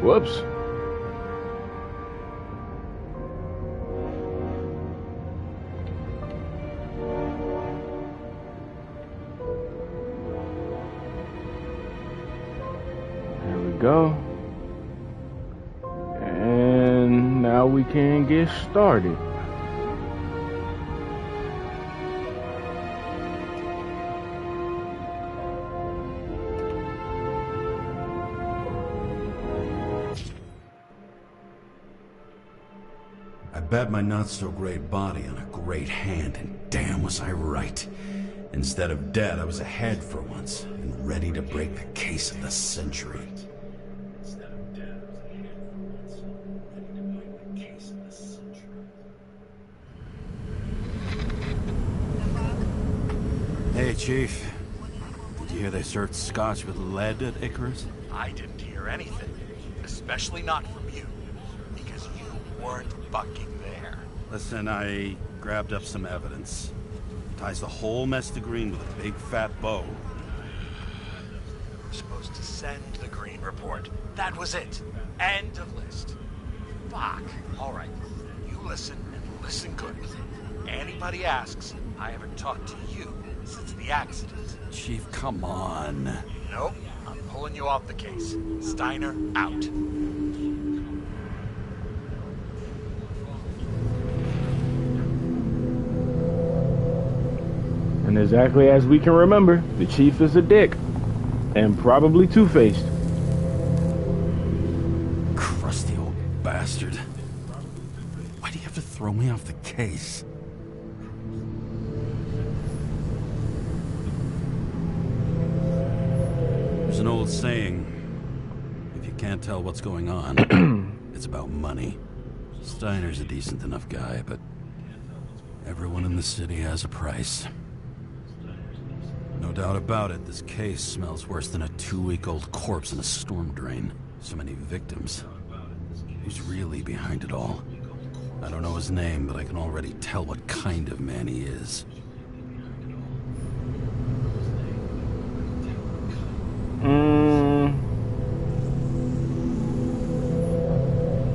Whoops. There we go. And now we can get started. I bet my not-so-great body on a great hand, and damn was I right. Instead of dead, I was ahead for once, and ready to break the case of the century. Hey, Chief. Did you hear they served scotch with lead at Icarus? I didn't hear anything, especially not from you, because you weren't fucking there. Listen, I grabbed up some evidence. Ties the whole mess to Green with a big fat bow. We're supposed to send the Green report. That was it. End of list. Fuck. All right. You listen, and listen good. Anybody asks, I haven't talked to you since the accident. Chief, come on. Nope. I'm pulling you off the case. Steiner, out. And exactly as we can remember, the chief is a dick. And probably two-faced. Crusty old bastard. Why do you have to throw me off the case? There's an old saying, if you can't tell what's going on, it's about money. Steiner's a decent enough guy, but everyone in the city has a price. No doubt about it, this case smells worse than a 2-week-old corpse in a storm drain. So many victims. Who's really behind it all? I don't know his name, but I can already tell what kind of man he is.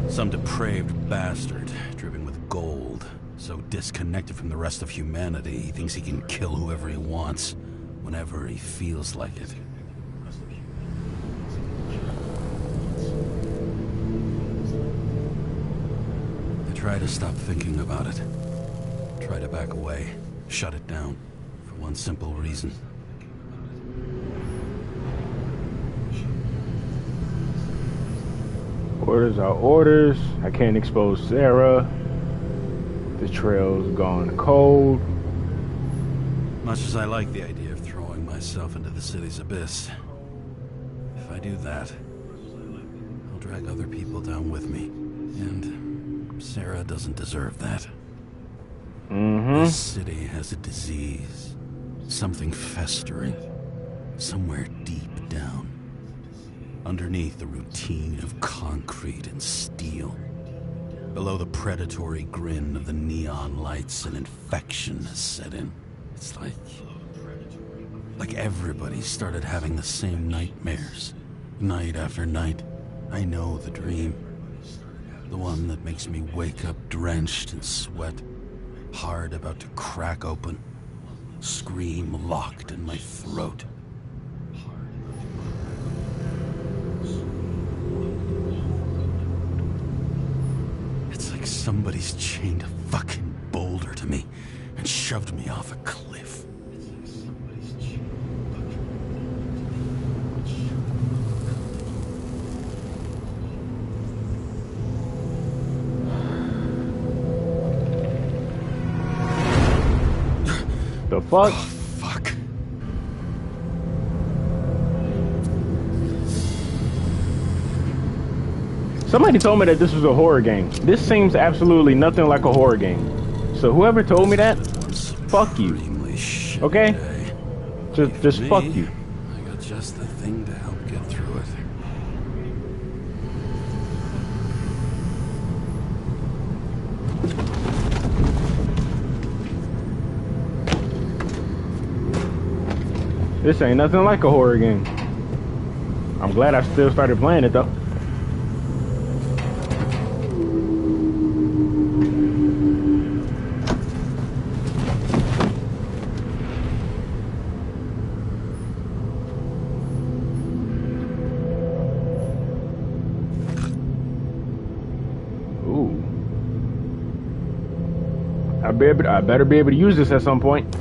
Some depraved bastard, dripping with gold. So disconnected from the rest of humanity, he thinks he can kill whoever he wants, whenever he feels like it. I try to stop thinking about it. Try to back away, shut it down, for one simple reason. Orders are orders. I can't expose Sarah. The trail's gone cold. Much as I like the idea of throwing myself into the city's abyss, if I do that, I'll drag other people down with me. And Sarah doesn't deserve that. This city has a disease. Something festering. Somewhere deep down. Underneath the routine of concrete and steel. Below the predatory grin of the neon lights, an infection has set in. It's like everybody started having the same nightmares. Night after night. I know the dream. The one that makes me wake up drenched in sweat. Heart about to crack open. Scream locked in my throat. Somebody's chained a fucking boulder to me and shoved me off a cliff. The fuck? Oh, fuck. Somebody told me that this was a horror game. This seems absolutely nothing like a horror game. So whoever told me that, fuck you. Okay? Just fuck you. I got just the thing to help get through it. This ain't nothing like a horror game. I'm glad I still started playing it though. Ooh. I better be able to use this at some point.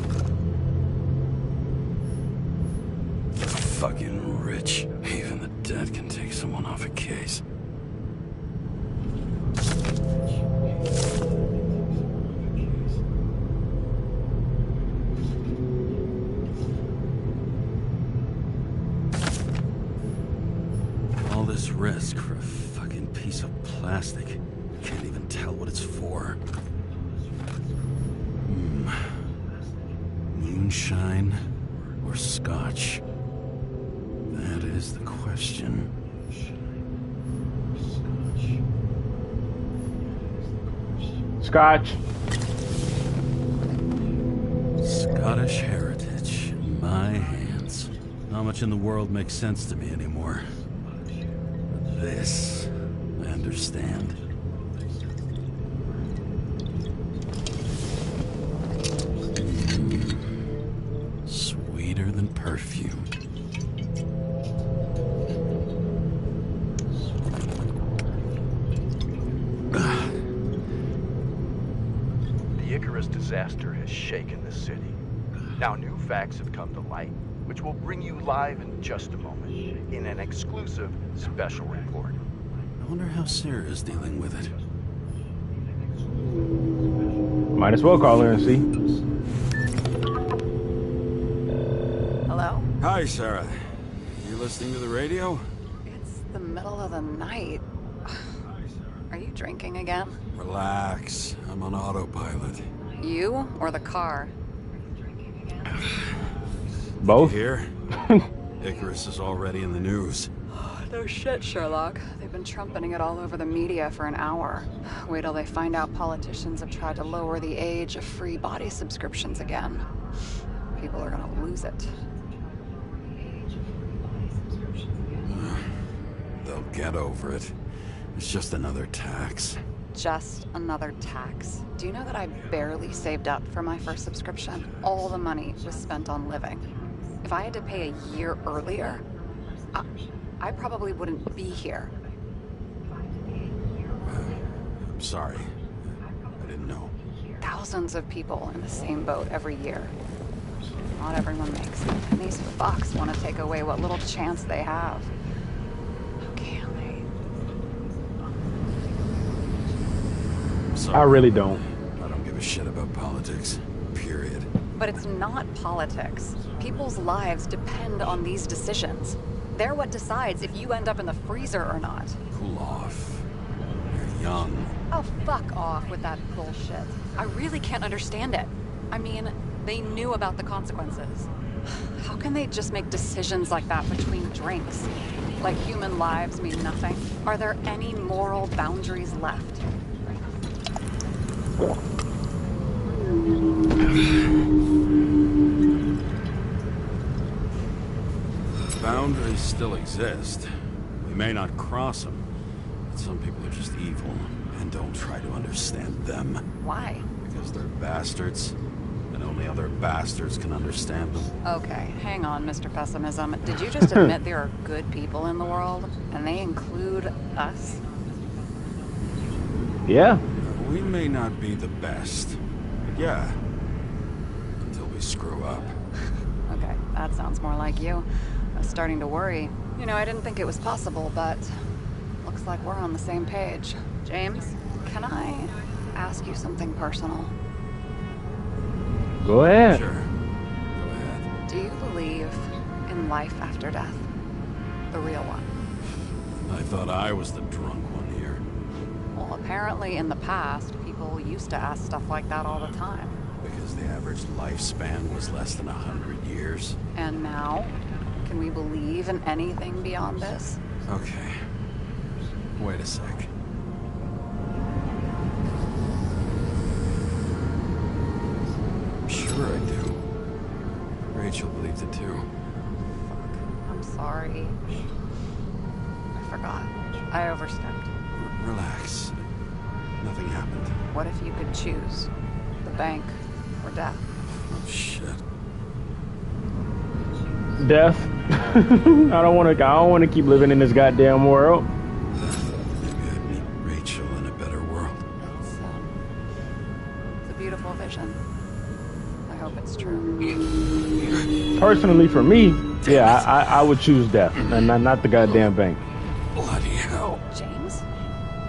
Fucking rich. Even the dead can take someone off a case. All this risk for a fucking piece of plastic. Can't even tell what it's for. Moonshine or scotch? That is the question. Scotch. Scottish heritage in my hands. Not much in the world makes sense to me anymore. But this, I understand. Sweeter than perfume. The Icarus disaster has shaken the city. Now new facts have come to light, which will bring you live in just a moment, in an exclusive special report. I wonder how Sarah's dealing with it. Might as well call her and see. Hello? Hi, Sarah. You listening to the radio? It's the middle of the night. Are you drinking again? Relax. I'm on autopilot. You or the car? Both? Here? Icarus is already in the news. No shit, Sherlock. They've been trumpeting it all over the media for an hour. Wait till they find out politicians have tried to lower the age of free body subscriptions again. People are gonna lose it. They'll get over it. It's just another tax. Just another tax. Do you know that I barely saved up for my first subscription? All the money was spent on living. If I had to pay a year earlier, I probably wouldn't be here. I'm sorry. I didn't know. Thousands of people in the same boat every year. Not everyone makes it. And these fucks want to take away what little chance they have. How can they? Sorry. I really don't. I don't give a shit about politics. Period. But it's not politics. People's lives depend on these decisions. They're what decides if you end up in the freezer or not. Cool off. You're young. Oh, fuck off with that bullshit. I really can't understand it. I mean, they knew about the consequences. How can they just make decisions like that between drinks? Like human lives mean nothing? Are there any moral boundaries left? Boundaries still exist. We may not cross them, but some people are just evil and don't try to understand them. Why? Because they're bastards, and only other bastards can understand them. Okay, hang on, Mr. Pessimism. Did you just admit there are good people in the world? And they include us? Yeah. We may not be the best. But yeah. Until we screw up. Okay, that sounds more like you. I was starting to worry. You know, I didn't think it was possible, but looks like we're on the same page. James, can I ask you something personal? Go ahead. Sure. Go ahead. Do you believe in life after death? The real one? I thought I was the drunk one here. Well, apparently in the past, people used to ask stuff like that all the time. Because the average lifespan was less than 100 years. And now? Can we believe in anything beyond this? Okay. Wait a sec. Sure I do. Rachel believed it too. Fuck. I'm sorry. I forgot. I overstepped. Relax. Nothing happened. What if you could choose? The bank or death? Oh, shit. Death. I don't want to keep living in this goddamn world. Maybe I'd meet Rachel in a better world. It's a beautiful vision. I hope it's true. Personally, for me, yeah, I would choose death, and not the goddamn bank. Bloody hell. James?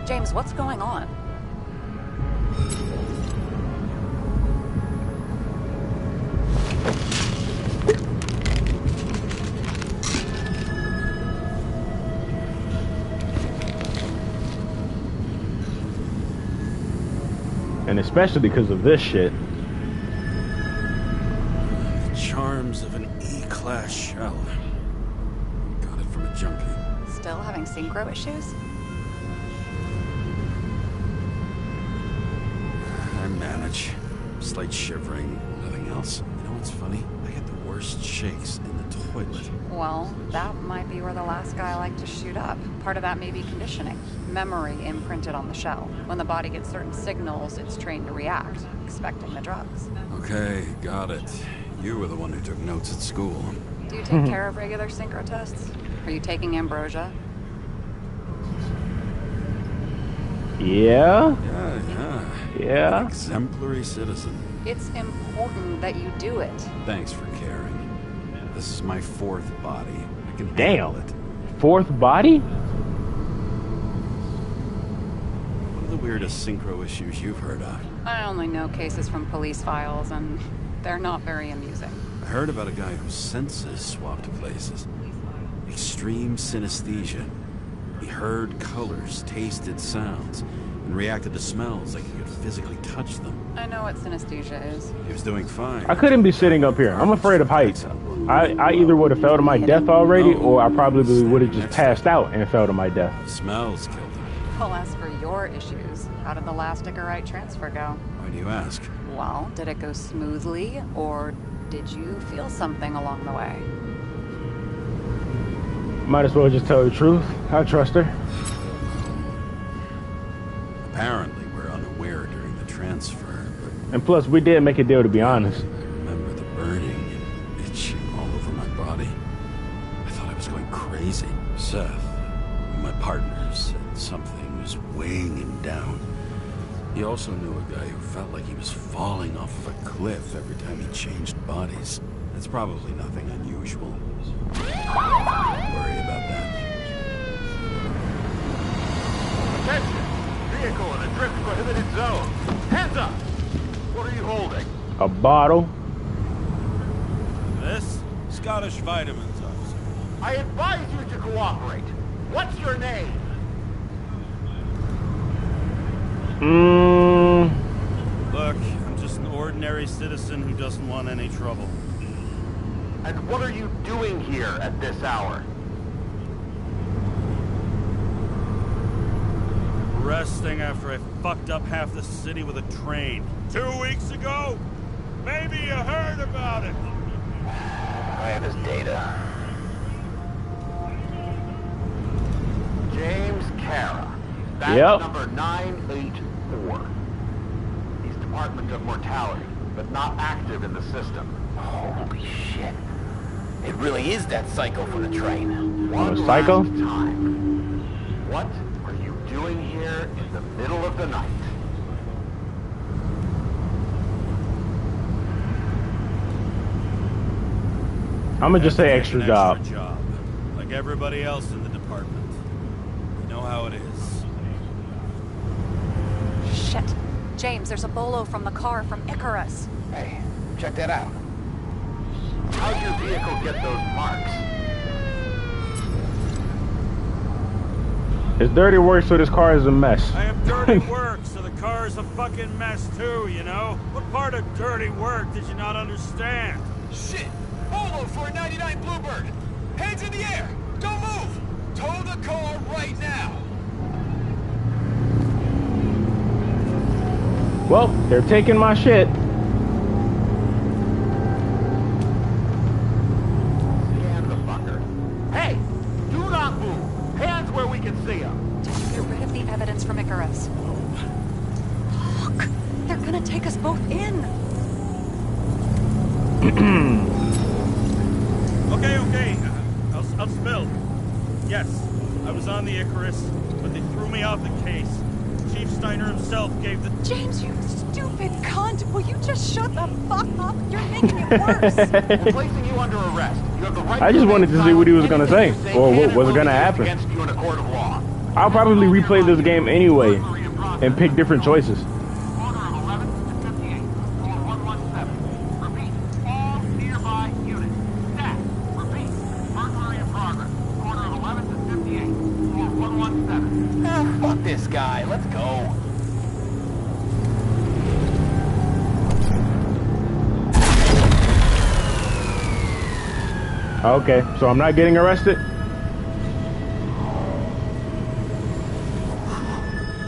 James, what's going on? And especially because of this shit. The charms of an E-class shell. Got it from a junkie. Still having synchro issues? I manage. Slight shivering, nothing else. You know what's funny? I get the worst shakes in the toilet. Well, that might be where the last guy liked to shoot up. Part of that may be conditioning. Memory imprinted on the shell. When the body gets certain signals, it's trained to react, expecting the drugs. Okay, got it. You were the one who took notes at school. Do you take care of regular synchro tests? Are you taking ambrosia? Yeah? Yeah. Exemplary citizen. It's important that you do it. Thanks for caring. This is my fourth body. I can Damn. handle it. Fourth body? What are the weirdest synchro issues you've heard of? I only know cases from police files, and they're not very amusing. I heard about a guy whose senses swapped places. Extreme synesthesia. He heard colors, tasted sounds, and reacted to smells like he could physically touch them. I know what synesthesia is. He was doing fine. I couldn't be sitting up here. I'm afraid of heights. I either would have fell to my death already, or I probably would have just passed out and fell to my death. Smells killed him. Well, as for your issues, how did the last Icarite transfer go? Why do you ask? Well, did it go smoothly, or did you feel something along the way? Might as well just tell the truth. I trust her. Apparently, we're unaware during the transfer, but And plus, we did make a deal, to be honest. I remember the burning and itching all over my body. I thought I was going crazy. Seth, my partner, said something was weighing him down. He also knew a guy who felt like he was falling off of a cliff every time he changed bodies. That's probably nothing unusual. Don't worry about that. Attention! Vehicle in a drift prohibited zone. Hands up! What are you holding? A bottle. This? Scottish vitamins, officer. I advise you to cooperate. What's your name? Look, I'm just an ordinary citizen who doesn't want any trouble. And what are you doing here at this hour? Resting after I fucked up half the city with a train. 2 weeks ago? Maybe you heard about it. I have his data. James Kara. That's Yep. number 984. He's Department of Mortality, but not active in the system. Holy shit. It really is that psycho from the train. One psycho? last time. What are you doing here in the middle of the night? I'ma just say Have to extra take an job. extra job. Like everybody else in the department. You know how it is. Shit. James, there's a bolo from the car from Icarus. Hey, check that out. How'd your vehicle get those marks? It's dirty work, so this car is a mess. I am dirty work, so the car's a fucking mess too, you know? What part of dirty work did you not understand? Shit! Bolo for a 99 Bluebird! Hands in the air! Don't move! Tow the car right now! Well, they're taking my shit. Scan the fucker. Hey! Do not move! Hands where we can see them! Did you get rid of the evidence from Icarus? Fuck! They're gonna take us both in! Okay. I'll spill. Yes, I was on the Icarus, but they threw me off the case. Chief Steiner himself gave the... James, you stupid cunt! Will you just shut the fuck up? You're making it worse! We're placing you under arrest. You have the right I just to wanted to see what he was gonna say, or what was gonna happen. Against you in a court of law. I'll probably replay this game anyway and pick different choices. Order of 11 to 58, or 117. Repeat, all nearby units. Stat. Repeat, burglary in progress. Order of 11 to 58, or 117. Fuck this guy. Let's go. Okay, so I'm not getting arrested?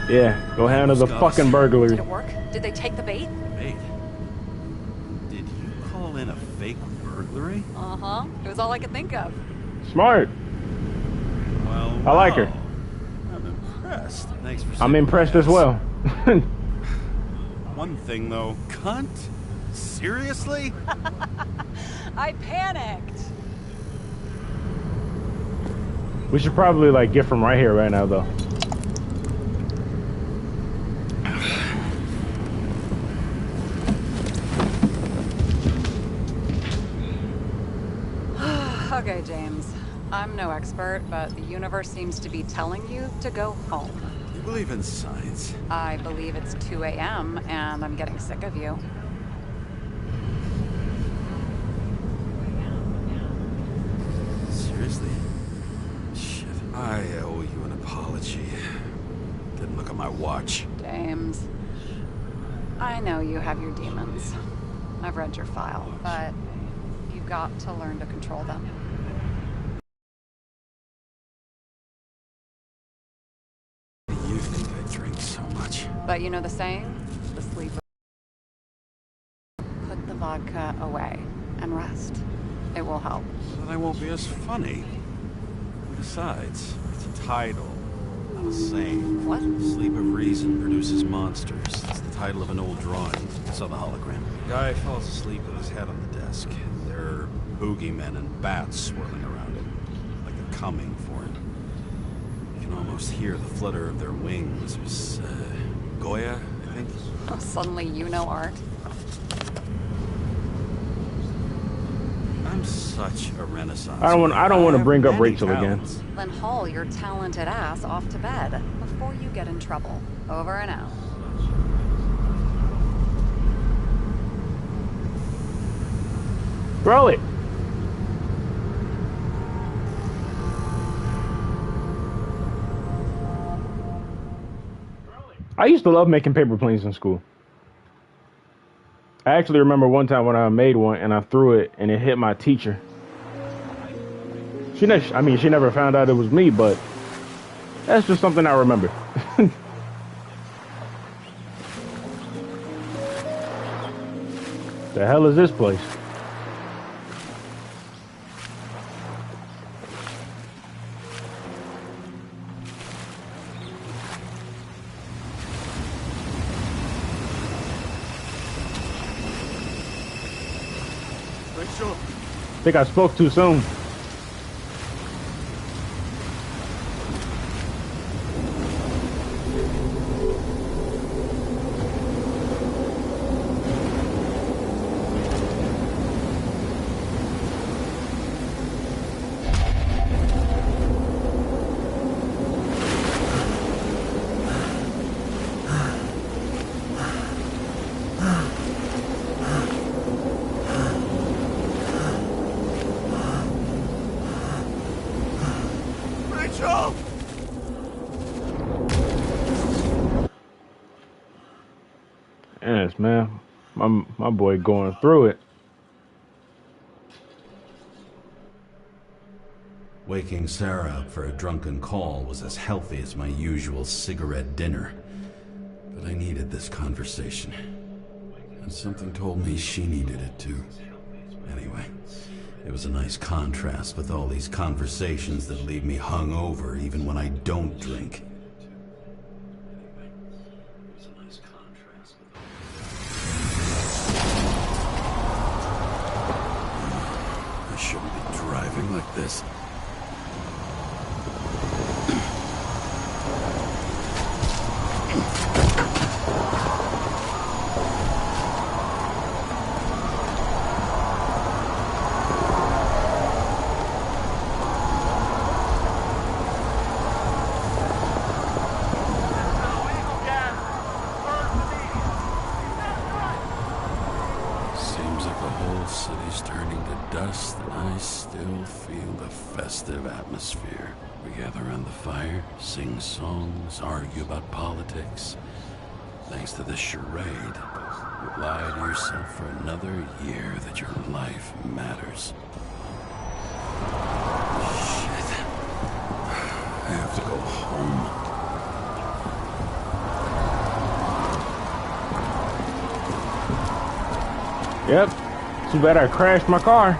Yeah, go handle the fucking burglary. Did it work? Did they take the bait? Wait. Did you call in a fake burglary? Uh-huh. It was all I could think of. Smart. Well, I like her. I'm impressed. Thanks for I'm saying impressed yes. as well. One thing though, cunt? Seriously? I panicked. We should probably like get from right here right now though. Okay, James. I'm no expert, but the universe seems to be telling you to go home. You believe in science? I believe it's 2 a.m. and I'm getting sick of you. Seriously? Shit, I owe you an apology. Didn't look at my watch. James, I know you have your demons. I've read your file, but you've got to learn to control them. You think I drink so much? But you know the saying? The sleeper. Put the vodka away and rest. It will help. So that I won't be as funny. Besides, it's a title, not a saying. What? Sleep of Reason produces monsters. That's the title of an old drawing. I saw the hologram. The guy falls asleep with his head on the desk. There are boogeymen and bats swirling around him, like they're coming for him. You can almost hear the flutter of their wings. It was Goya, I think. Oh, suddenly you know art. I'm such a renaissance. I don't want to bring up many Rachel again. talents. Then haul your talented ass off to bed before you get in trouble. Over and out. Throw it. I used to love making paper planes in school. I actually remember one time when I made one and I threw it and it hit my teacher. She never found out it was me, but that's just something I remember. The hell is this place? Rachel. I think I spoke too soon. Mitchell! Yes, man. My boy going through it. Waking Sarah up for a drunken call was as healthy as my usual cigarette dinner. But I needed this conversation. And something told me she needed it too. Anyway, it was a nice contrast with all these conversations that leave me hungover even when I don't drink. I shouldn't be driving like this. Seems like the whole city's turning to dust, and I still feel the festive atmosphere. We gather around the fire, sing songs, argue about politics. Thanks to this charade, you lie to yourself for another year that your life matters. Shit. I have to go home. Yep. Too bad I crashed my car.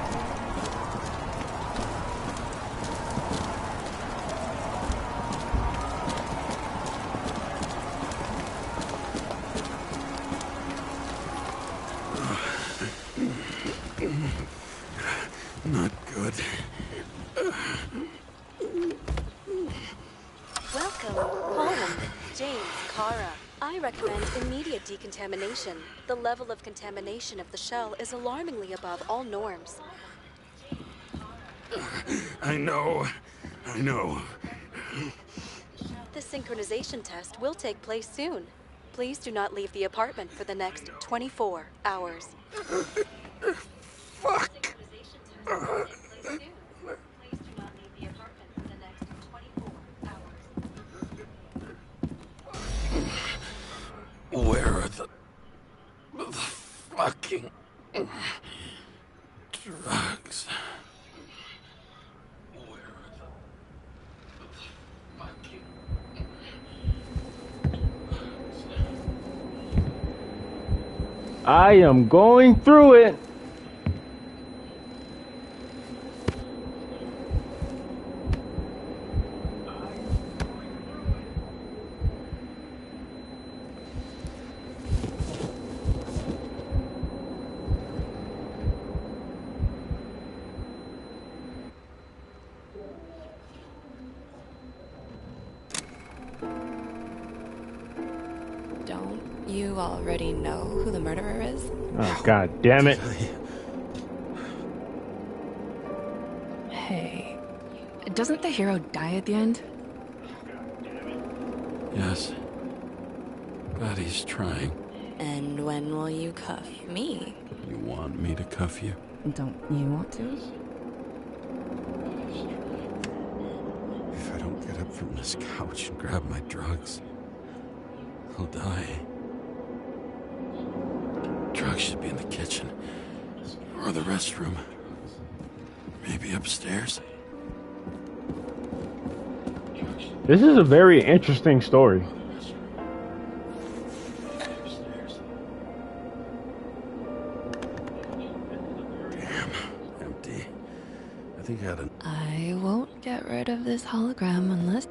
Not good. Welcome home, James, Kara. I recommend immediate decontamination. The level of contamination of the shell is alarmingly above all norms. I know. The synchronization test will take place soon. Please do not leave the apartment for the next 24 hours. Fuck. Where are the fucking drugs? I am going through it. Don't you already know who the murderer is? Oh, God damn it. Hey, doesn't the hero die at the end? Yes. But he's trying. And when will you cuff me? You want me to cuff you? Don't you want to? If I don't get up from this couch and grab my drugs, I'll die. Drugs should be in the kitchen. Or the restroom. Maybe upstairs. This is a very interesting story. Damn, empty. I think I had an... I won't get rid of this hologram unless...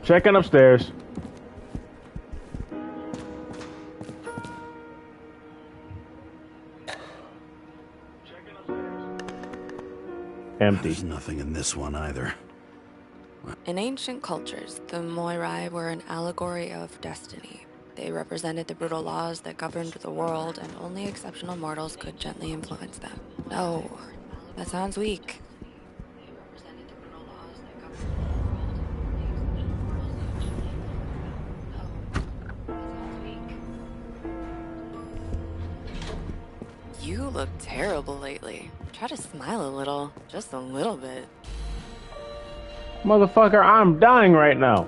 Checking upstairs. Empty. There's nothing in this one either. In ancient cultures, the Moirai were an allegory of destiny. They represented the brutal laws that governed the world, and only exceptional mortals could gently influence them. No, that sounds weak. You look terrible lately. Try to smile a little. Just a little bit. Motherfucker, I'm dying right now.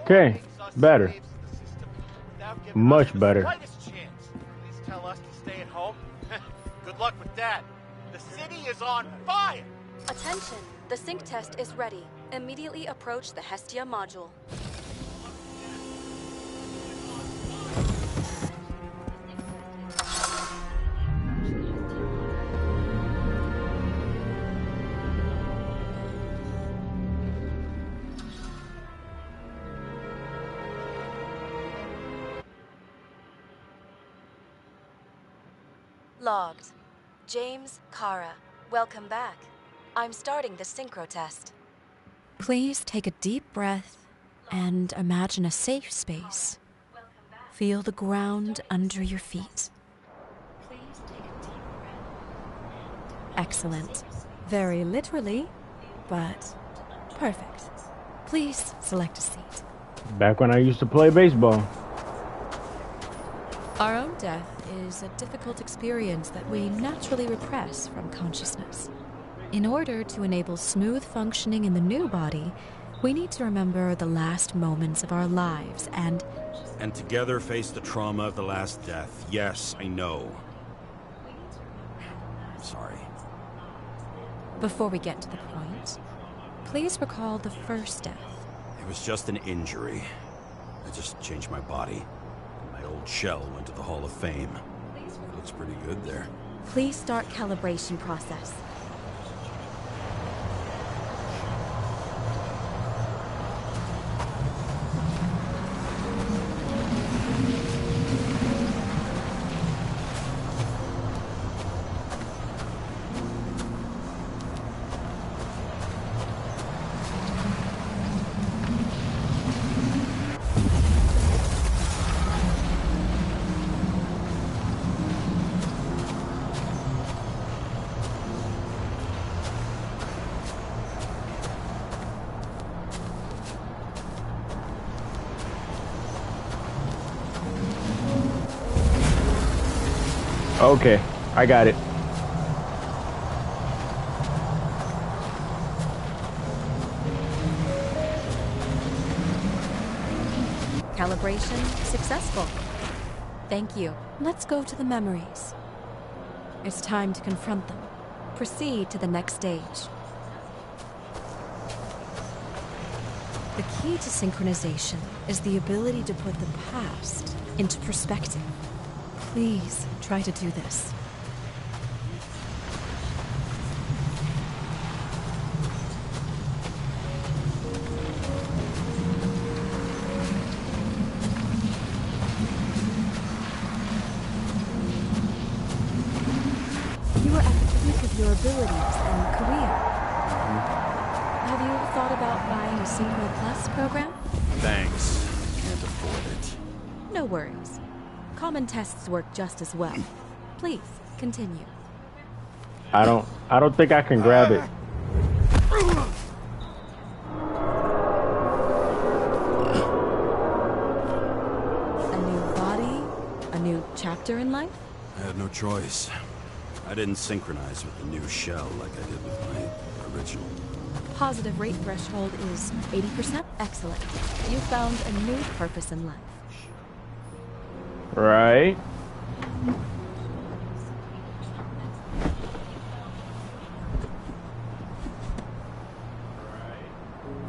Okay, better. Much better. Please tell us to stay at home. Good luck with that. The city is on fire! Attention! The sync test is ready. Immediately approach the Hestia module. Logged. James, Kara, welcome back. I'm starting the synchro test. Please take a deep breath and imagine a safe space. Feel the ground under your feet. Excellent. Very literally, but perfect. Please select a seat. Back when I used to play baseball. Our own death is a difficult experience that we naturally repress from consciousness. In order to enable smooth functioning in the new body, we need to remember the last moments of our lives and together face the trauma of the last death. Yes, I know. I'm sorry. Before we get to the point, please recall the first death. It was just an injury. I just changed my body. My old shell went to the Hall of Fame. It looks pretty good there. Please start calibration process. Okay, I got it. Calibration successful. Thank you. Let's go to the memories. It's time to confront them. Proceed to the next stage. The key to synchronization is the ability to put the past into perspective. Please try to do this. You are at the peak of your abilities and career. Have you thought about buying a Synchro Plus program? Thanks. Can't afford it. No worries. Common tests work just as well. Please, continue. I don't think I can grab it. A new body? A new chapter in life? I had no choice. I didn't synchronize with the new shell like I did with my original. Positive rate threshold is 80%. Excellent. You found a new purpose in life. Right.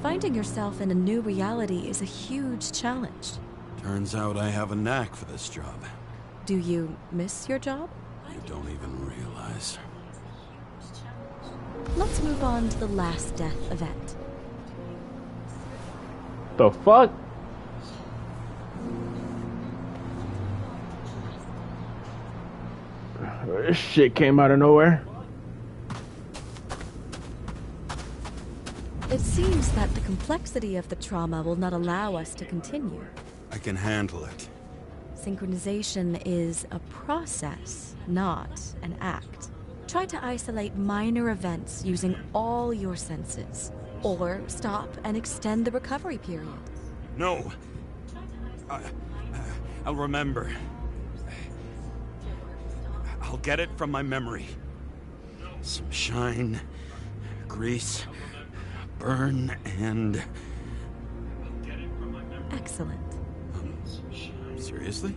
Finding yourself in a new reality is a huge challenge. Turns out I have a knack for this job. Do you miss your job? You don't even realize. Let's move on to the last death event. The fuck? This shit came out of nowhere. It seems that the complexity of the trauma will not allow us to continue. I can handle it. Synchronization is a process, not an act. Try to isolate minor events using all your senses, or stop and extend the recovery period. No. I'll remember. I'll get it from my memory. Some shine, grease, burn, and... Excellent. Seriously?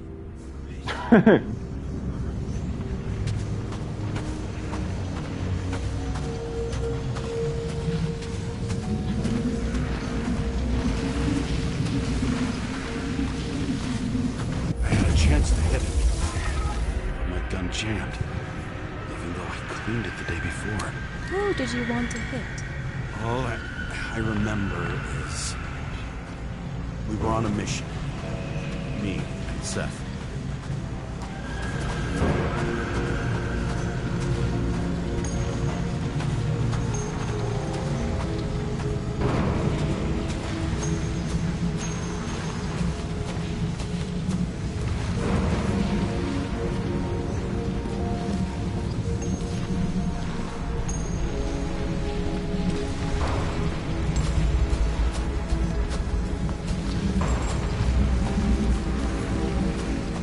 Chance to hit it. My gun jammed, even though I cleaned it the day before. Who did you want to hit? All I remember is we were on a mission. Me and Seth.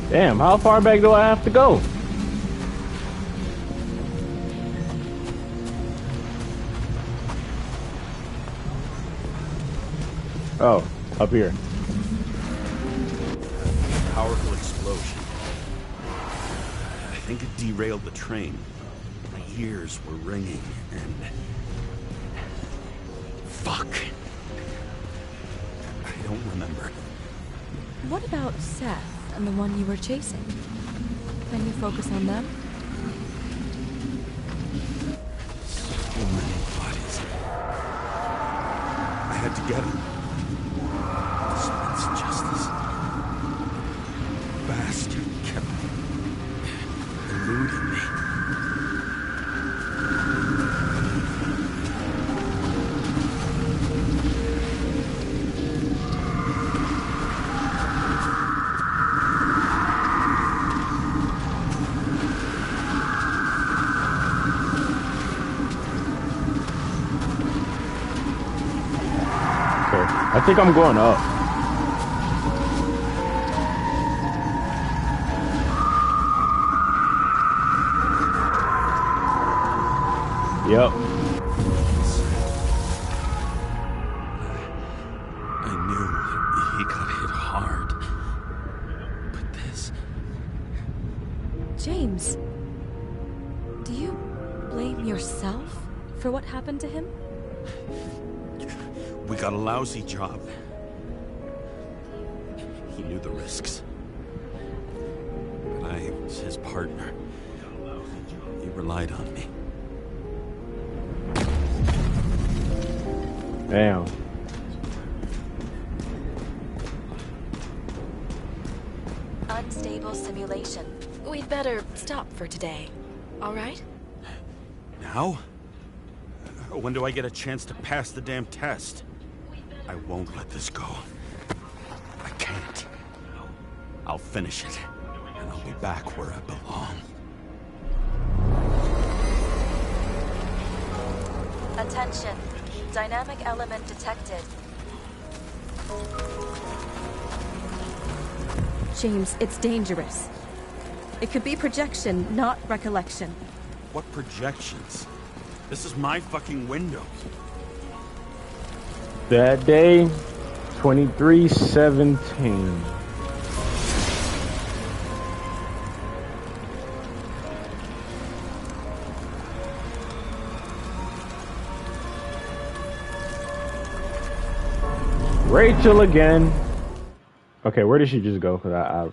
Damn, how far back do I have to go? Oh, up here. Powerful explosion. I think it derailed the train. My ears were ringing and... Fuck. I don't remember. What about Seth and the one you were chasing? Can you focus on them? So many bodies. I had to get him. Dispense justice. Bastard kept eluding me. I think I'm going up. Yep. I knew he got hit hard. But this... James, do you blame yourself for what happened to him? We got a lousy job. He knew the risks. But I was his partner. He relied on me. Damn. Unstable simulation. We'd better stop for today, all right? Now? When do I get a chance to pass the damn test? I won't let this go. I can't. I'll finish it, and I'll be back where I belong. Attention. Dynamic element detected. James, it's dangerous. It could be projection, not recollection. What projections? This is my fucking window. That day, 2317. Rachel again. Okay, where did she just go? Cause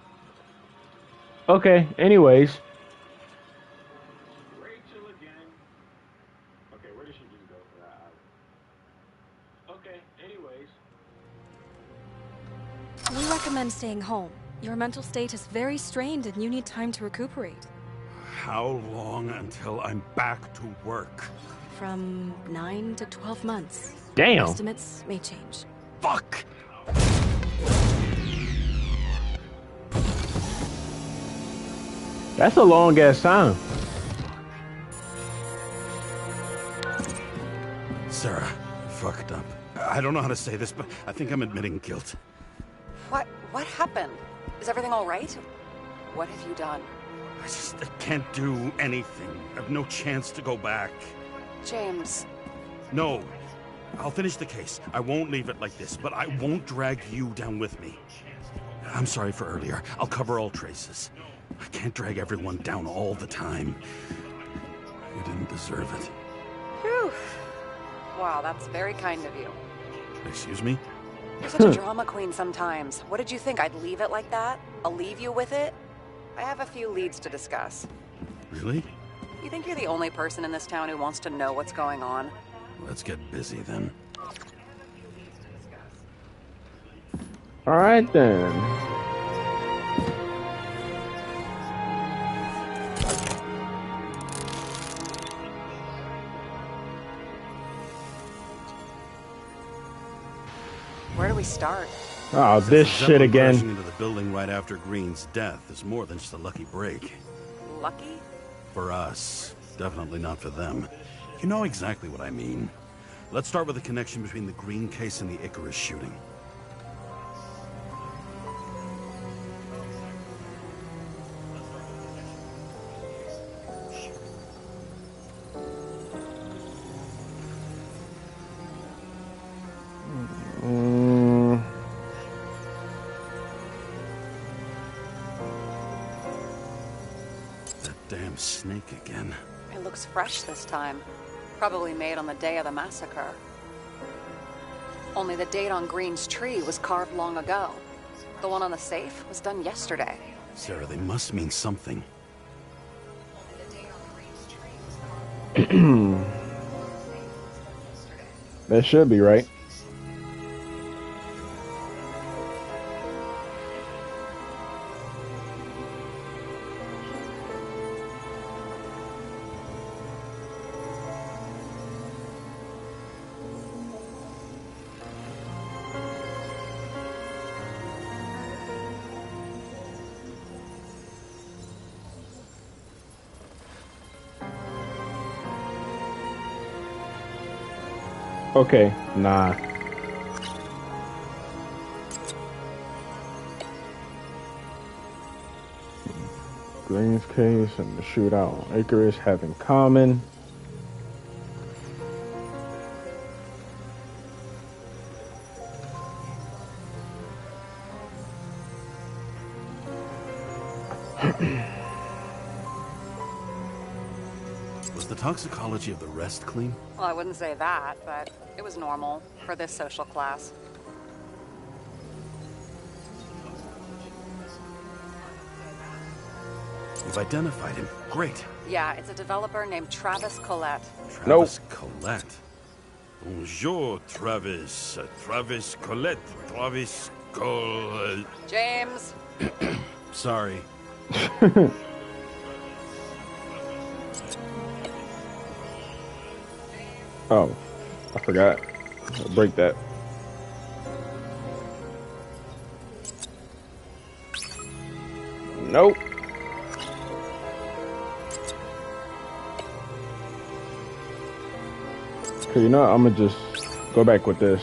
Okay, anyways. Rachel again. Okay, where did she just go? Okay, anyways. We recommend staying home. Your mental state is very strained and you need time to recuperate. How long until I'm back to work? From 9 to 12 months. Damn. Estimates may change. Fuck! That's a long ass time. Sarah, I fucked up. I don't know how to say this, but I think I'm admitting guilt. What happened? Is everything all right? What have you done? I can't do anything. I have no chance to go back. James. No. I'll finish the case. I won't leave it like this, but I won't drag you down with me. I'm sorry for earlier. I'll cover all traces. I can't drag everyone down all the time. You didn't deserve it. Whew. Wow, that's very kind of you. Excuse me? You're such a drama queen sometimes. What did you think? I'd leave it like that? I'll leave you with it? I have a few leads to discuss. Really? You think you're the only person in this town who wants to know what's going on? Let's get busy then. All right then. Where do we start? Oh, this shit again. Crashing into the building right after Green's death is more than just a lucky break. Lucky? For us. Definitely not for them. You know exactly what I mean. Let's start with the connection between the Green case and the Icarus shooting. That damn snake again. It looks fresh this time. Probably made on the day of the massacre. Only the date on Green's tree was carved long ago. The one on the safe was done yesterday. Sarah, they must mean something. That should be right. Okay, nah. Green's case and the shootout on Icarus have in common. Was the toxicology of the rest clean? Well, I wouldn't say that, but it was normal for this social class. You've identified him. Great. Yeah, it's a developer named Travis Collette. Travis Collette. Bonjour, Travis. Travis Collette. Travis Collette. James! Sorry. Oh, I forgot. I'll break that. Nope. Okay, you know what? I'm gonna just go back with this.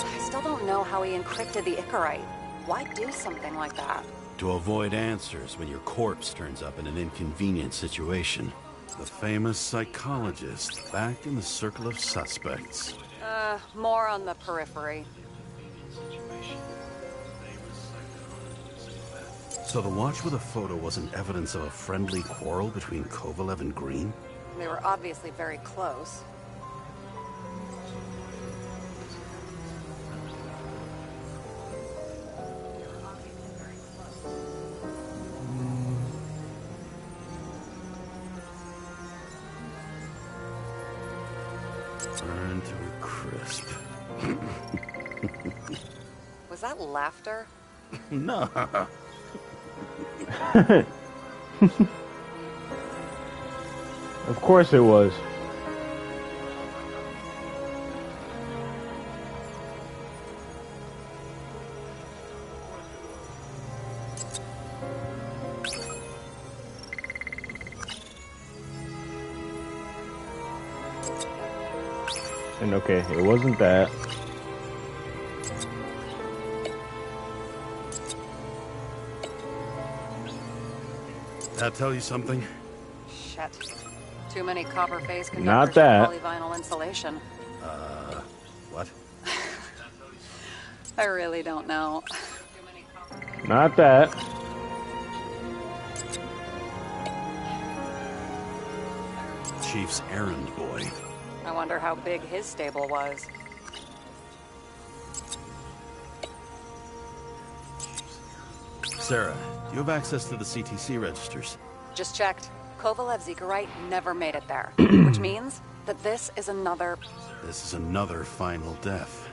I still don't know how he encrypted the Icarite. Why do something like that? To avoid answers when your corpse turns up in an inconvenient situation. The famous psychologist back in the circle of suspects. More on the periphery. So the watch with a photo wasn't evidence of a friendly quarrel between Kovalev and Green? They were obviously very close. Burn to a crisp. Was that laughter? No. Of course it was. And okay, it wasn't that. That tell you something? Shit. Too many copper phase conductors Not that. with polyvinyl insulation. What? I really don't know. Not that. Chief's errand boy. I wonder how big his stable was. Sarah, do you have access to the CTC registers? Just checked. Kovalev Zekarite never made it there. Which means that this is another... This is another final death.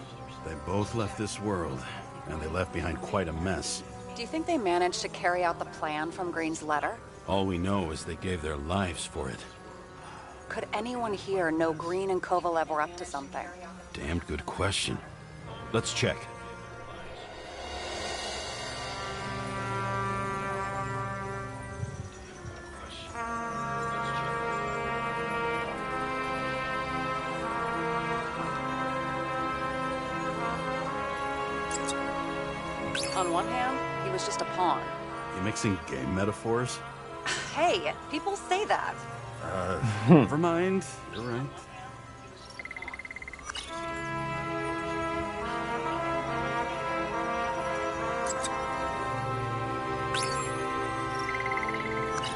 They both left this world, and they left behind quite a mess. Do you think they managed to carry out the plan from Green's letter? All we know is they gave their lives for it. Could anyone here know Green and Kovalev were up to something? Damned good question. Let's check. On one hand, he was just a pawn. You mixing game metaphors? Hey, people say that. Never mind. You're right.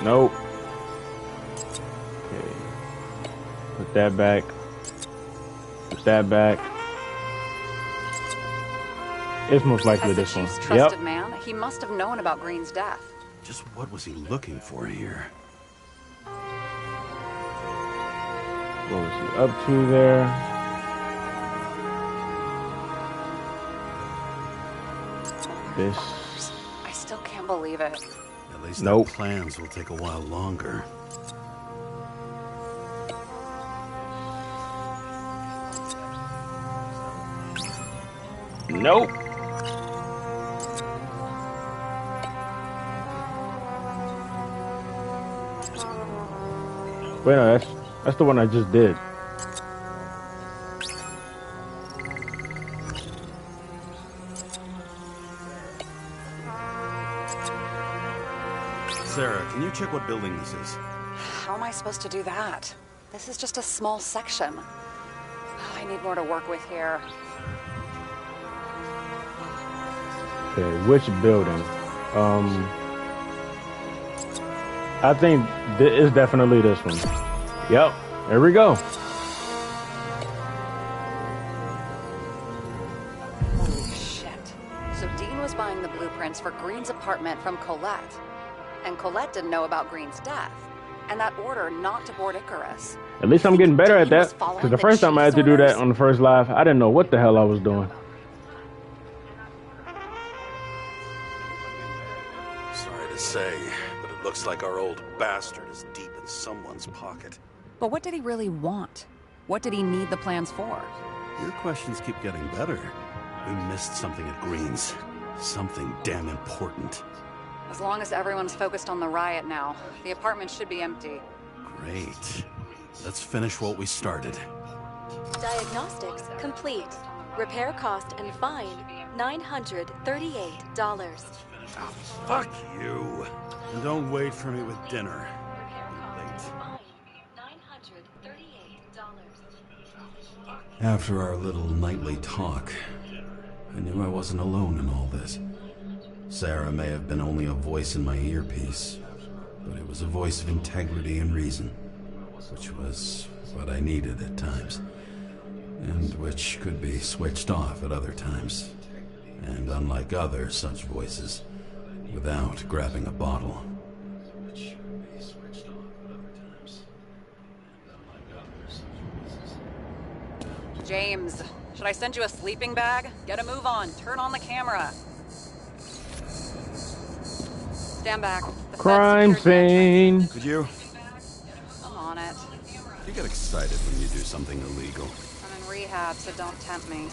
Nope. Okay. Put that back. Put that back. It's most likely As the this one. chief's trusted man, he must have known about Green's death. Just what was he looking for here? What was he up to there? This. I still can't believe it. At least Nope. their plans will take a while longer. Nope. Wait, no, that's the one I just did. Sarah, can you check what building this is? How am I supposed to do that? This is just a small section. I need more to work with here. Okay, which building? I think it's definitely this one. Yep, there we go. Holy shit. So Dean was buying the blueprints for Green's apartment from Colette. And Colette didn't know about Green's death. And that order not to board Icarus. At least I'm getting better at that. Because the first time I had to do that on the first live, I didn't know what the hell I was doing. Sorry to say, but it looks like our old bastard is deep in someone's pocket. But what did he really want? What did he need the plans for? Your questions keep getting better. We missed something at Green's. Something damn important. As long as everyone's focused on the riot now, the apartment should be empty. Great. Let's finish what we started. Diagnostics complete. Repair cost and fine $938. Oh, fuck you. And don't wait for me with dinner. After our little nightly talk, I knew I wasn't alone in all this. Sarah may have been only a voice in my earpiece, but it was a voice of integrity and reason, which was what I needed at times, and which could be switched off at other times, and unlike other such voices, without grabbing a bottle. James, should I send you a sleeping bag? Get a move on. Turn on the camera. Stand back. The Crime scene. Could you? I'm on it. You get excited when you do something illegal. I'm in rehab, so don't tempt me.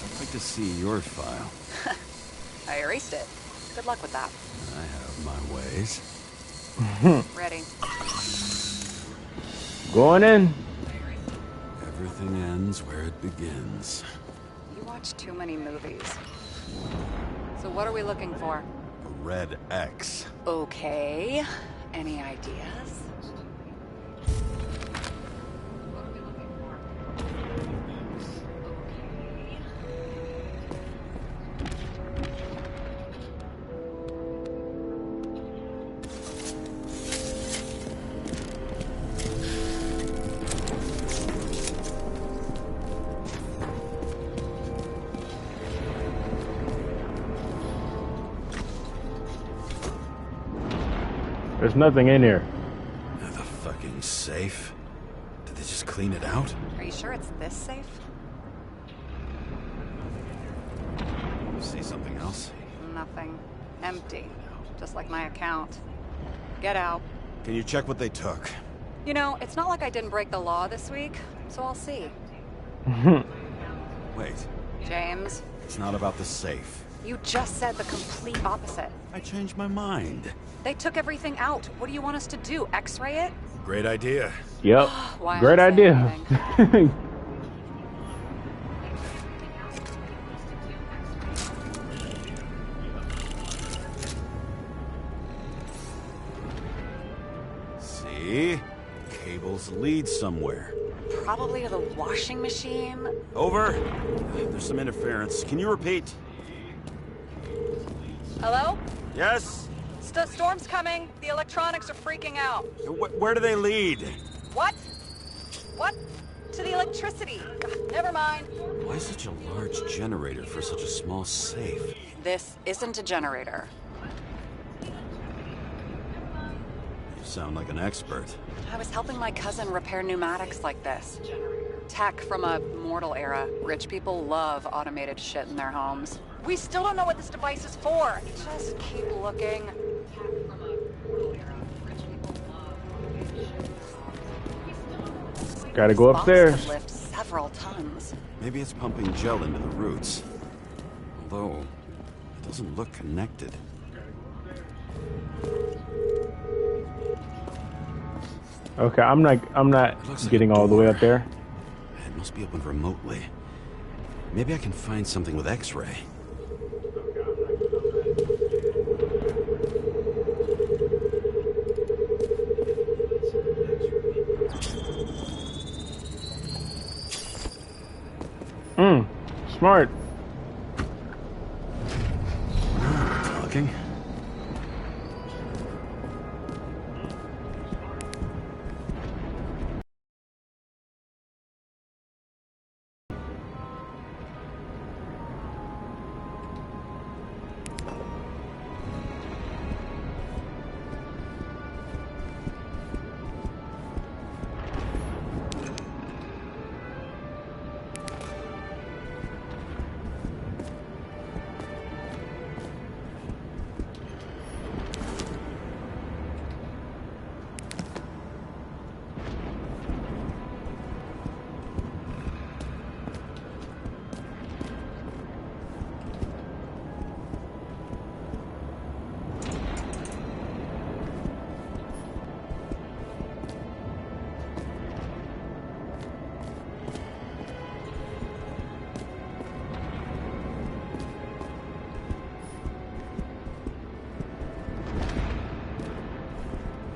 I'd like to see your file. I erased it. Good luck with that. I have my ways. Ready. Going in. Everything ends where it begins. You watch too many movies. So what are we looking for? A red X. Okay. Any ideas? There's nothing in here. The fucking safe. Did they just clean it out? Are you sure it's this safe? You see something else? Nothing. Empty. Just like my account. Get out. Can you check what they took? You know, it's not like I didn't break the law this week, so I'll see. Wait, James, it's not about the safe. you just said the complete opposite. I changed my mind. They took everything out. What do you want us to do? X-ray it? Great idea. Yep. Why Great not say idea. anything? See? Cables lead somewhere. Probably to the washing machine. Over. There's some interference. Can you repeat? Hello? Yes? Storm's coming. The electronics are freaking out. Where do they lead? What? What? To the electricity. Never mind. Why such a large generator for such a small safe? This isn't a generator. You sound like an expert. I was helping my cousin repair pneumatics like this. Tech from a mortal era. Rich people love automated shit in their homes. We still don't know what this device is for. Just keep looking. Gotta go Box upstairs. could lift several tons. Maybe it's pumping gel into the roots. Although, it doesn't look connected. Okay, I'm not like getting a all the way door. up there. It must be opened remotely. Maybe I can find something with X-ray. Smart. Talking.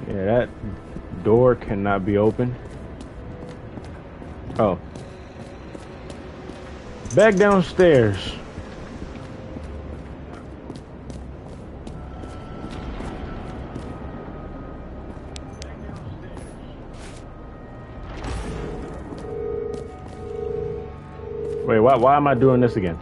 Yeah, that door cannot be opened. Oh. Back downstairs. Wait, why am I doing this again?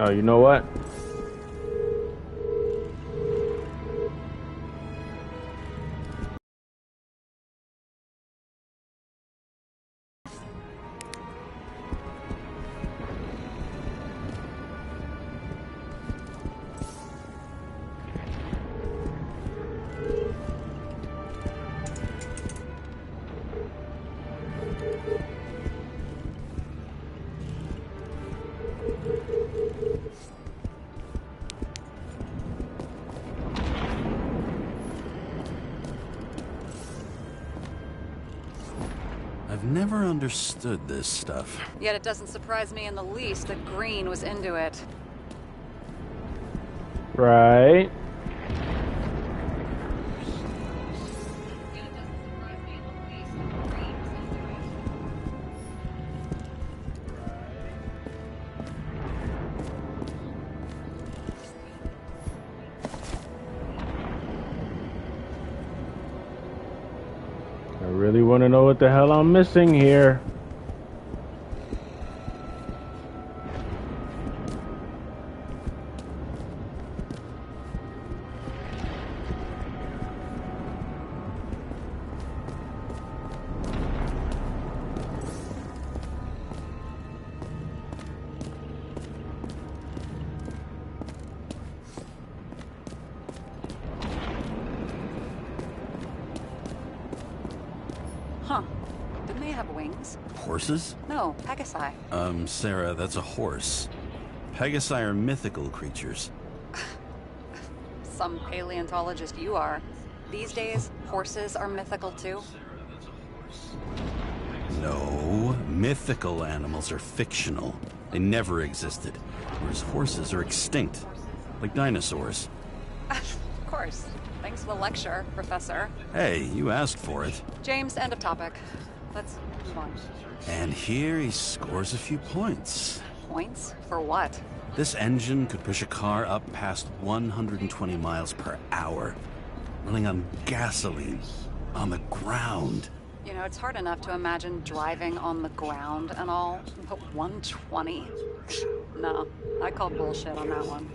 Oh, you know what? I've never understood this stuff. Yet it doesn't surprise me in the least that Green was into it. Right. I really want to know what the hell I'm missing here. Huh. Didn't they have wings? Horses? No, Pegasi. Sarah, that's a horse. Pegasi are mythical creatures. Some paleontologist you are. These days, horses are mythical too. No, mythical animals are fictional. They never existed, whereas horses are extinct, like dinosaurs. Of course. Thanks for the lecture, Professor. Hey, you asked for it. James, end of topic. Let's move on. And here he scores a few points. Points? For what? This engine could push a car up past 120 miles per hour, running on gasoline, on the ground. You know, it's hard enough to imagine driving on the ground and all, but 120? No, I call bullshit on that one.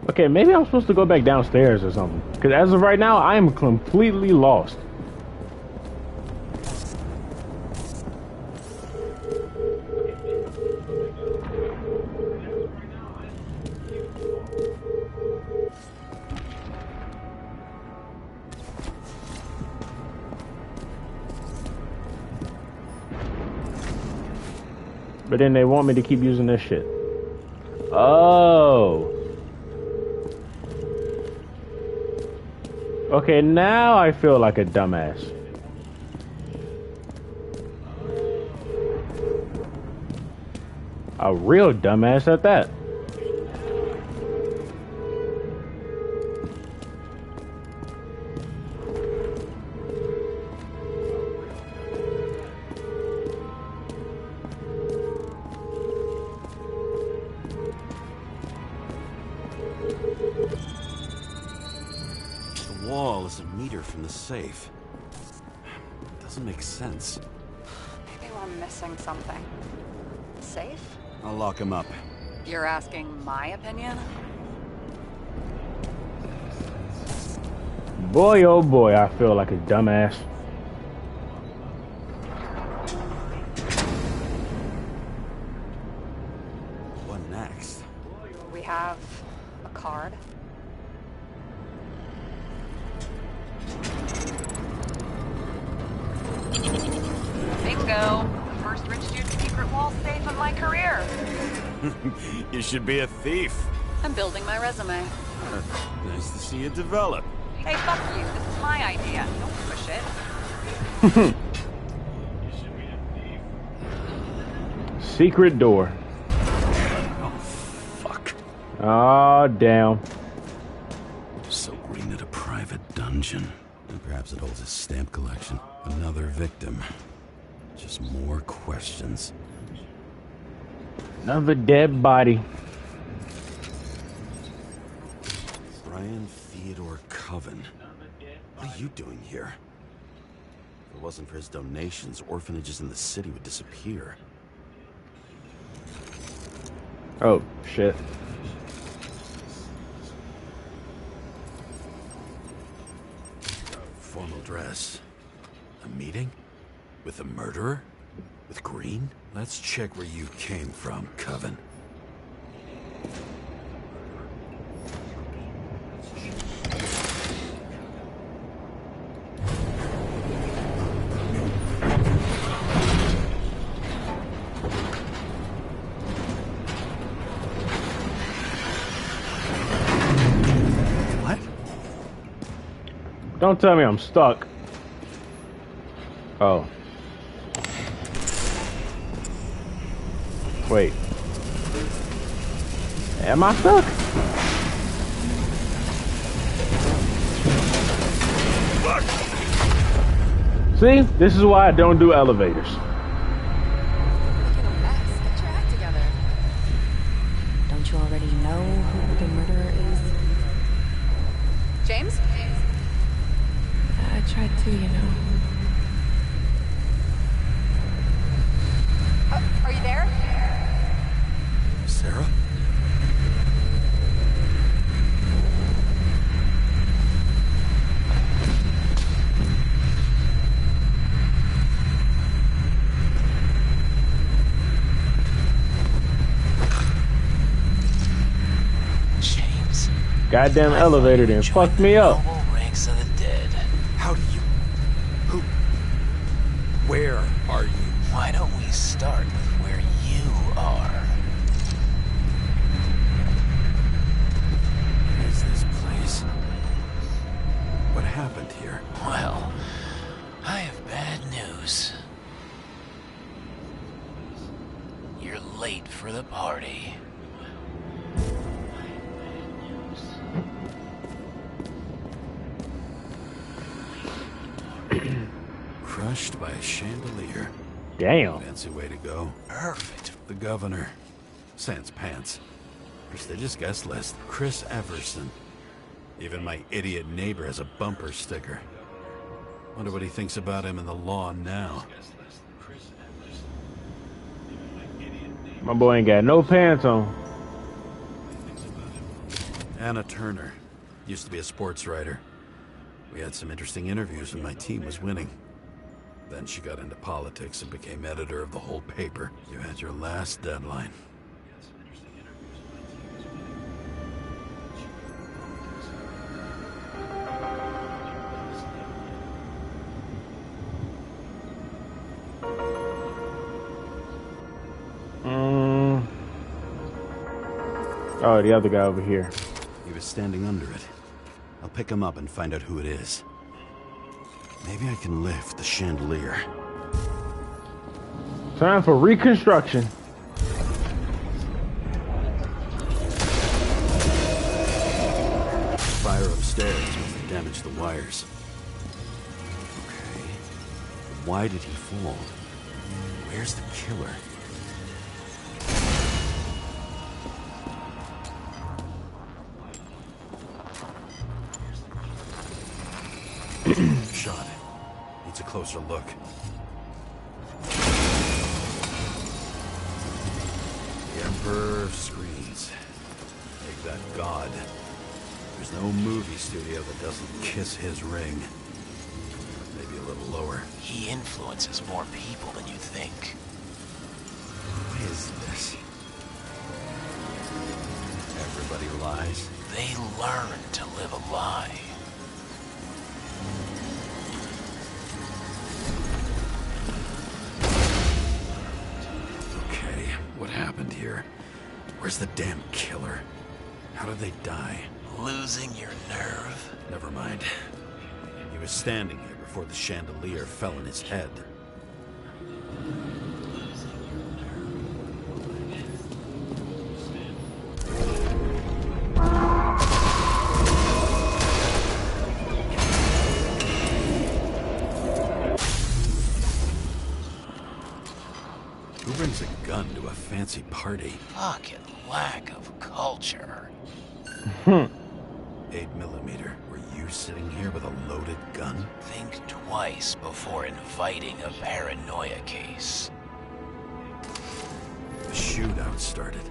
Okay, maybe I'm supposed to go back downstairs or something. Because as of right now, I am completely lost. But then they want me to keep using this shit. Oh. Okay, now I feel like a dumbass. A real dumbass at that. The wall is a meter from the safe. Doesn't make sense. Maybe we're missing something. Safe? I'll lock him up. You're asking my opinion? Boy, oh boy, I feel like a dumbass. What next? We have a card. Bingo! The first rich dude's secret wall safe of my career. You should be a thief. I'm building my resume. Nice to see you develop. Hey, fuck you. This is my idea. Don't push it. Secret door. Oh, fuck. Oh, damn. So Green at a private dungeon. Perhaps it holds his stamp collection. Another victim. Just more questions. Another dead body. Brian Theodore Coven. What are you doing here? If it wasn't for his donations, orphanages in the city would disappear. Oh, shit. Formal dress. A meeting? With a murderer? With Green? Let's check where you came from, Coven. Don't tell me I'm stuck. Oh. Wait. Am I stuck? See? This is why I don't do elevators. Don't you already know who the murderer is? James? I tried to, you know. Are you there? Sarah? James. Goddamn elevator then fucked me up. Ranks of the dead. How do you... Who... Where are you? Why don't we start with where you are? What is this place? What happened here? Well, I have bad news. You're late for the party. Crushed by a chandelier. Damn. Fancy way to go. Perfect. The governor. Sans pants. Prestigious guest list. Chris Everson. Even my idiot neighbor has a bumper sticker. Wonder what he thinks about him and the law now. My boy ain't got no pants on. Anna Turner. Used to be a sports writer. We had some interesting interviews when my team was winning. Then she got into politics and became editor of the whole paper. You had your last deadline. Oh, the other guy over here. He was standing under it. I'll pick him up and find out who it is. Maybe I can lift the chandelier. Time for reconstruction. Fire upstairs must have damaged the wires. Okay. Why did he fall? Where's the killer? Shot. Needs a closer look. The Emperor of Screens. Make that God. There's no movie studio that doesn't kiss his ring. Maybe a little lower. He influences more people than you think. What is this? Everybody lies. They learn to live a lie. Okay, what happened here? Where's the damn killer? How did they die? Losing your nerve? Never mind. He was standing here before the chandelier fell on his head. brings a gun to a fancy party? Fucking lack of culture. 8mm. Were you sitting here with a loaded gun? Think twice before inviting a paranoia case. The shootout started.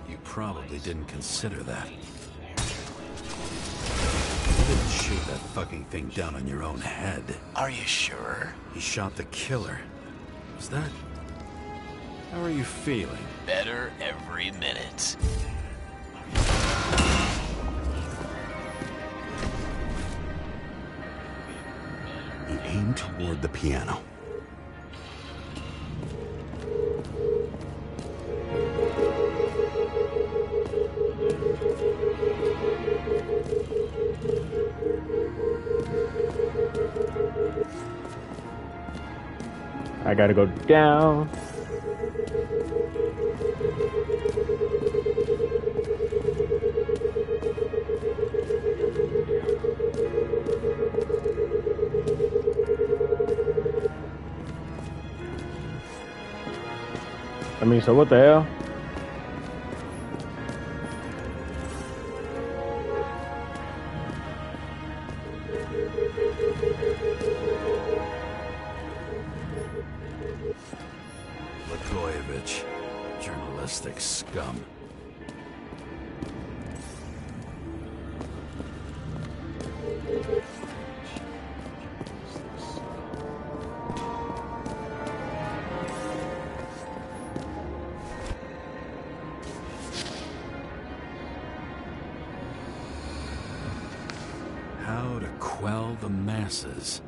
You probably didn't consider that. You didn't shoot that fucking thing down on your own head. Are you sure? He shot the killer. Was that... How are you feeling? Better every minute. He aimed toward the piano. I gotta go down. I mean, so what the hell? Blagojevich, journalistic scum. How to quell the masses.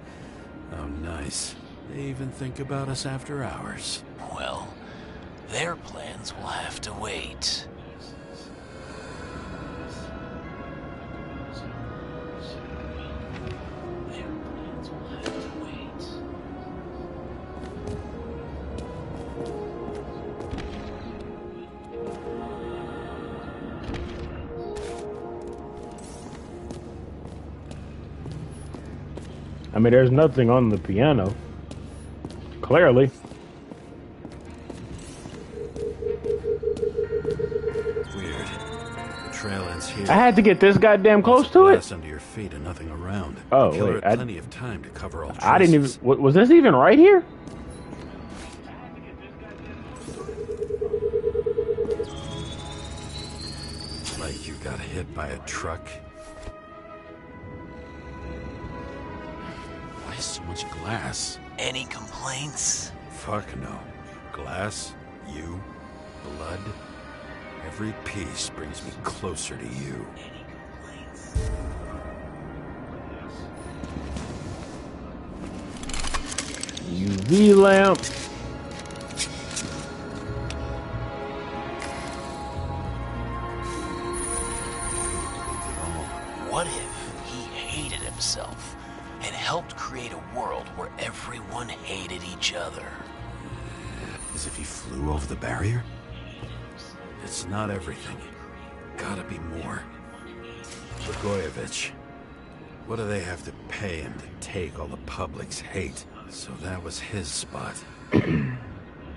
Oh, nice. They even think about us after hours. Well, their plans will have to wait. I mean, there's nothing on the piano. Clearly. Weird. The trail ends here. I had to get this goddamn close to it. Glass under your feet and nothing around. Oh, The killer wait, had plenty of time to cover all traces. I didn't even... Was this even right here? Like you got hit by a truck. Why so much glass? Any complaints? Fuck no. Glass, you, blood. Every piece brings me closer to you. UV lamp. What if he hated himself and helped create a world where everyone hated each other? As if he flew over the barrier? It's not everything. Gotta be more. Blagojevich. What do they have to pay him to take all the public's hate? So that was his spot.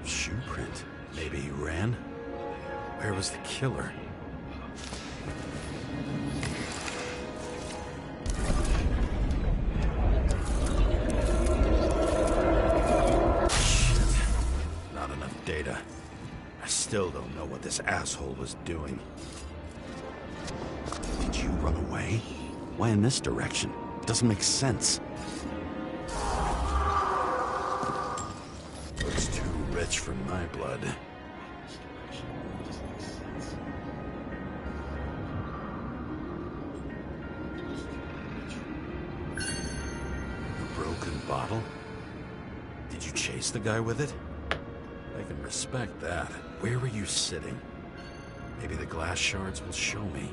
Shoe print. Maybe he ran? Where was the killer? Shit. Not enough data. I still don't know what this asshole was doing. Did you run away? Why in this direction? Doesn't make sense. Looks too rich for my blood. A broken bottle? Did you chase the guy with it? I can respect that. Where were you sitting? Maybe the glass shards will show me.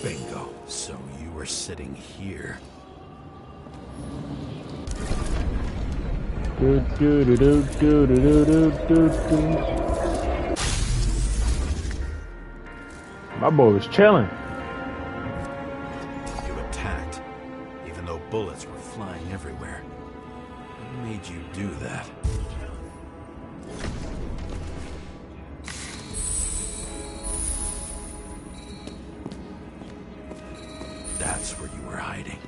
Bingo. So you were sitting here. My boy was chilling. You attacked, even though bullets were flying everywhere. What made you do that? That's where you were hiding.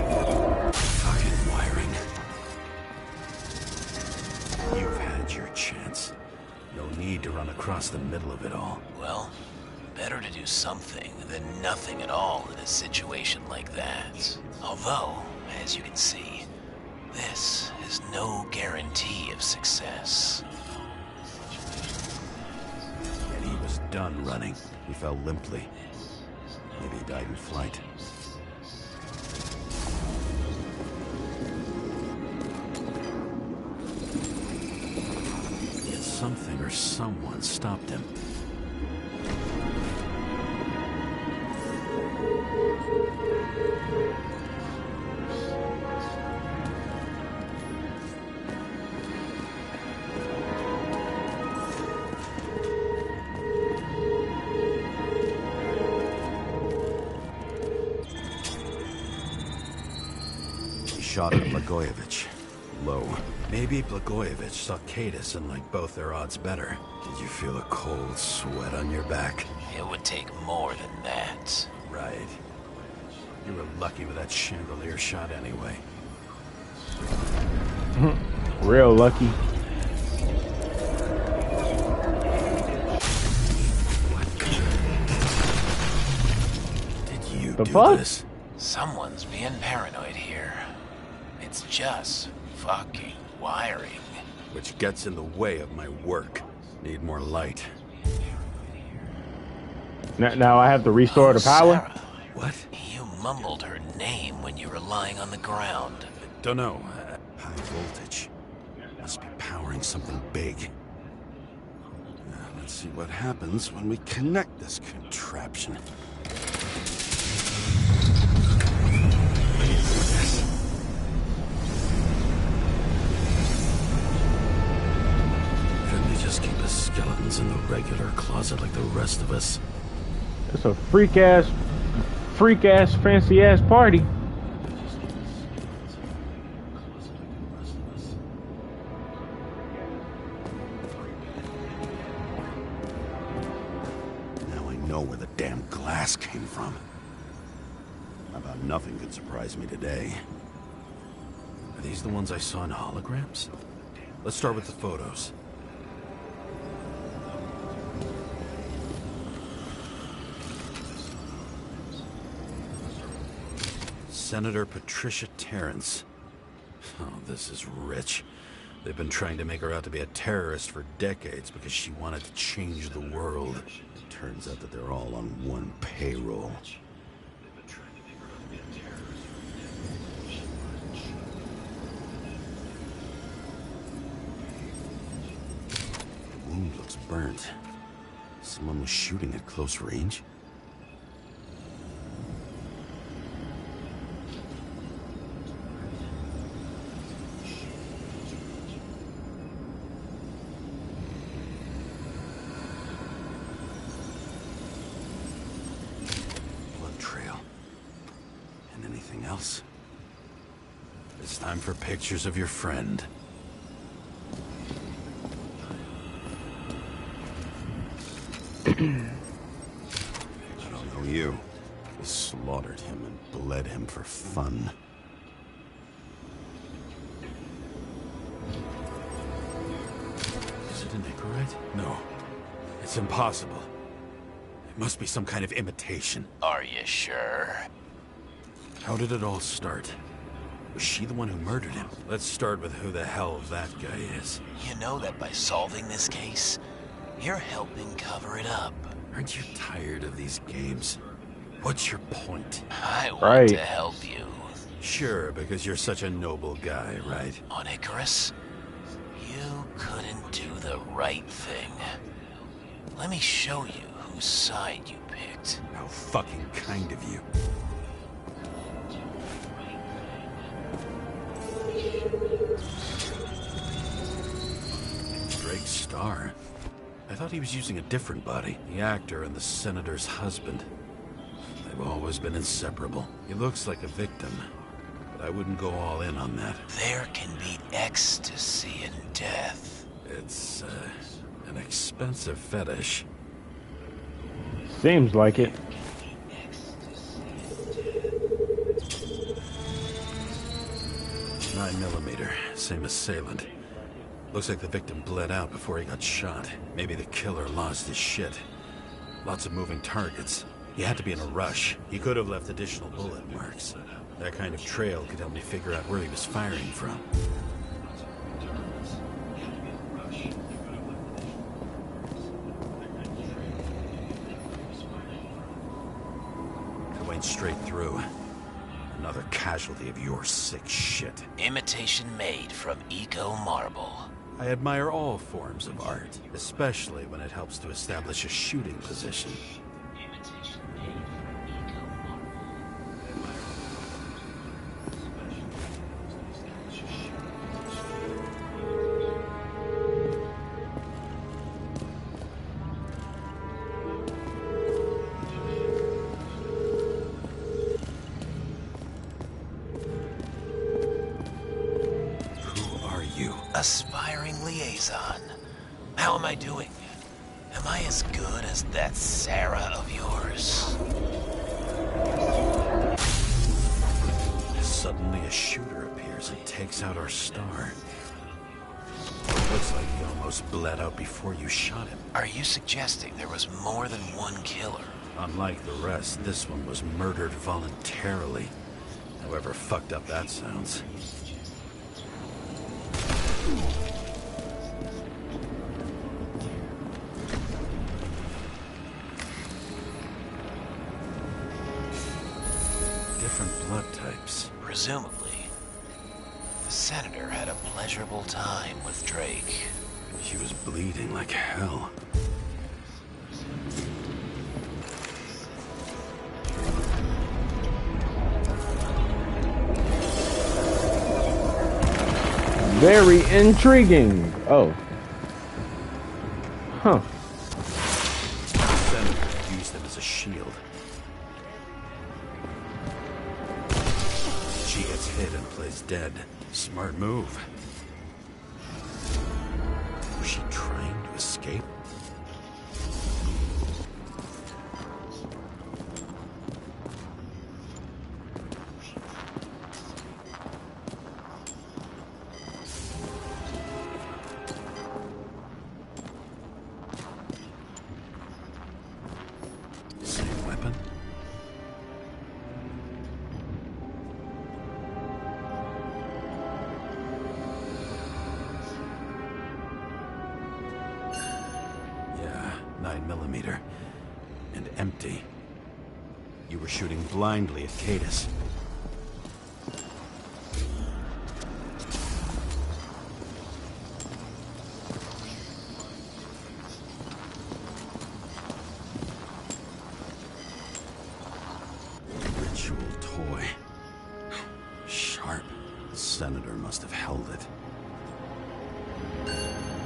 Fucking wiring. You've had your chance. No need to run across the middle of it all. Well, better to do something than nothing at all in a situation like that. Although, as you can see, this is no guarantee of success. And he was done running. He fell limply. Maybe he died in flight. Yet something or someone stopped him. Shot at Blagojevich. Low. Maybe Blagojevich saw Cadis and liked both their odds better. Did you feel a cold sweat on your back? It would take more than that. Right. You were lucky with that chandelier shot anyway. Real lucky. Did you The do fuck? this? Someone's being paranoid here. It's just fucking wiring. Which gets in the way of my work. Need more light. Now I have to restore the power? Sarah, What? you mumbled her name when you were lying on the ground. Don't know. High voltage. Must be powering something big. Let's see what happens when we connect this contraption. Couldn't they just keep the skeletons in the regular closet like the rest of us? It's a freak ass, fancy ass party. Now I know where the damn glass came from. About nothing could surprise me today. Are these the ones I saw in holograms? Let's start with the photos. Senator Patricia Terrence. Oh, this is rich. They've been trying to make her out to be a terrorist for decades because she wanted to change the world. Turns out that they're all on one payroll. The wound looks burnt. Someone was shooting at close range. Else. It's time for pictures of your friend. I don't know you. We slaughtered him and bled him for fun. Is it an Icarite? No. It's impossible. It must be some kind of imitation. Are you sure? How did it all start? Was she the one who murdered him? Let's start with who the hell that guy is. You know that by solving this case, you're helping cover it up. Aren't you tired of these games? What's your point? I want to help you. Sure, because you're such a noble guy, right? On Icarus, you couldn't do the right thing. Let me show you whose side you picked. How fucking kind of you. thought he was using a different body. The actor and the senator's husband. They've always been inseparable. He looks like a victim, but I wouldn't go all in on that. There can be ecstasy in death. It's, an expensive fetish. Seems like it. .9 millimeter, same assailant. Looks like the victim bled out before he got shot. Maybe the killer lost his shit. Lots of moving targets. He had to be in a rush. He could have left additional bullet marks. That kind of trail could help me figure out where he was firing from. I went straight through. Another casualty of your sick shit. Imitation made from Eco Marble. I admire all forms of art, especially when it helps to establish a shooting position. Aspiring liaison. How am I doing? Am I as good as that Sarah of yours? Suddenly a shooter appears and takes out our star. Looks like he almost bled out before you shot him. Are you suggesting there was more than one killer? Unlike the rest, this one was murdered voluntarily. However fucked up that sounds. Different blood types. Presumably, the senator had a pleasurable time with Drake. She was bleeding like hell. Very intriguing. Oh. Huh. The senator used him as a shield. She gets hit and plays dead. Smart move. Was she trying to escape? Same weapon? Yeah, 9mm. And empty. You were shooting blindly at Cadus. Ritual toy. Sharp. The senator must have held it.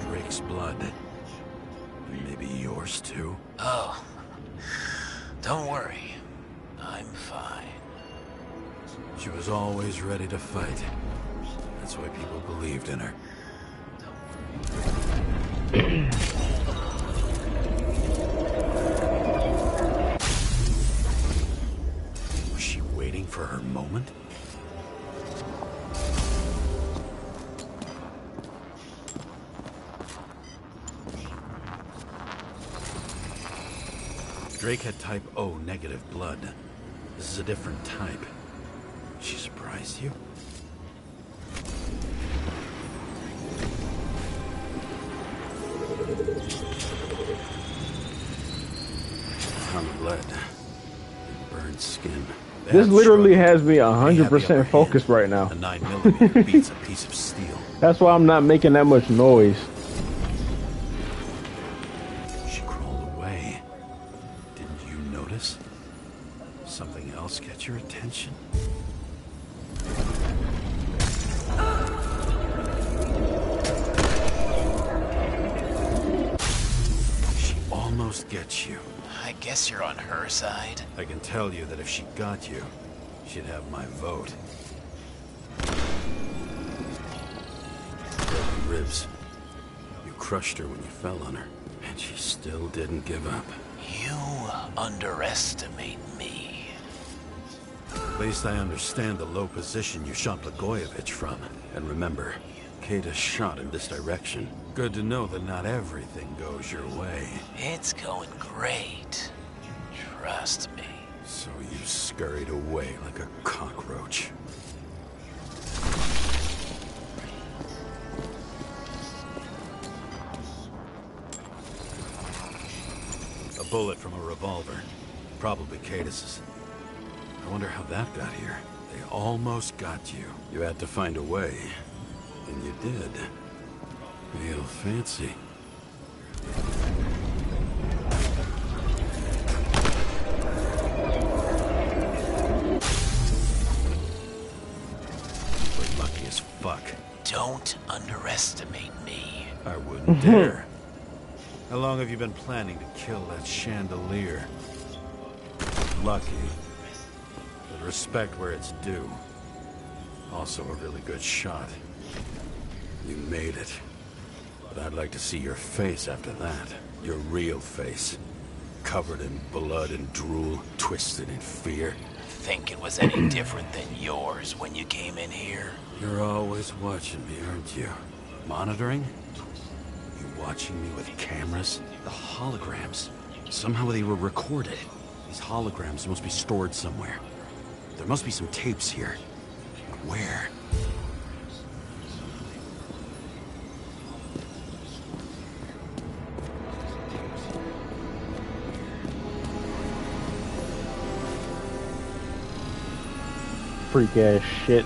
Drake's blood. And maybe yours too? Oh, don't worry. I'm fine. She was always ready to fight. That's why people believed in her. Was she waiting for her moment? Drake had type O negative blood. This is a different type. She surprised you? On the blood. Burned skin. This literally has me 100% focused right now. A 9mm beats a piece of steel. That's why I'm not making that much noise. She crawled away. Didn't you notice? Something else get your attention? got you. I guess you're on her side. I can tell you that if she got you, she'd have my vote. Broken ribs. You crushed her when you fell on her, and she still didn't give up. You underestimate me. At least I understand the low position you shot Blagojevich from. And remember, Kata shot in this direction. Good to know that not everything goes your way. It's going great. Trust me. So you scurried away like a cockroach. A bullet from a revolver. Probably Katis's. I wonder how that got here. They almost got you. You had to find a way. And you did. Real fancy. We're lucky as fuck. Don't underestimate me. I wouldn't dare. How long have you been planning to kill that chandelier? Lucky. But respect where it's due. Also a really good shot. You made it. But I'd like to see your face after that. Your real face. Covered in blood and drool, twisted in fear. Think it was any different than yours when you came in here? You're always watching me, aren't you? Monitoring? You watching me with cameras? The holograms. Somehow they were recorded. These holograms must be stored somewhere. There must be some tapes here. But where? Freak ass shit.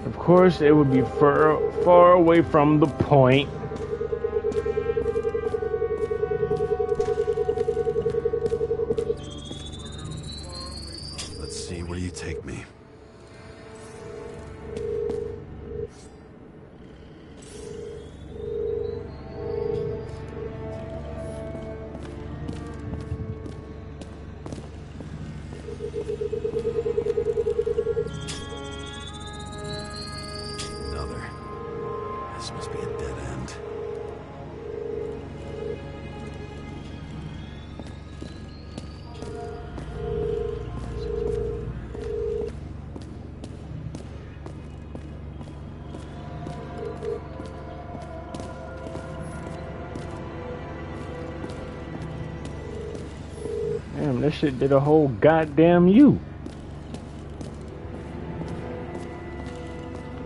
Of course, it would be far away from the point. Let's see where you take me. This must be a dead end. Damn, this shit did a whole goddamn U.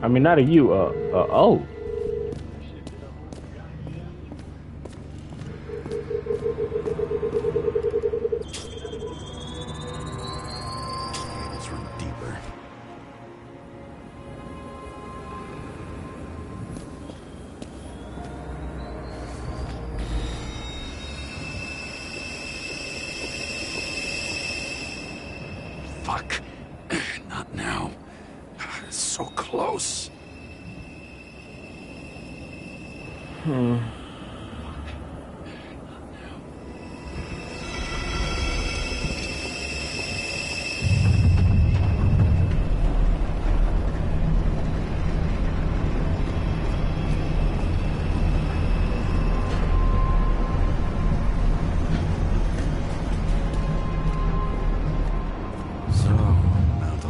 I mean, not a U, O. Let's run deeper. Fuck. Not now. It's so close.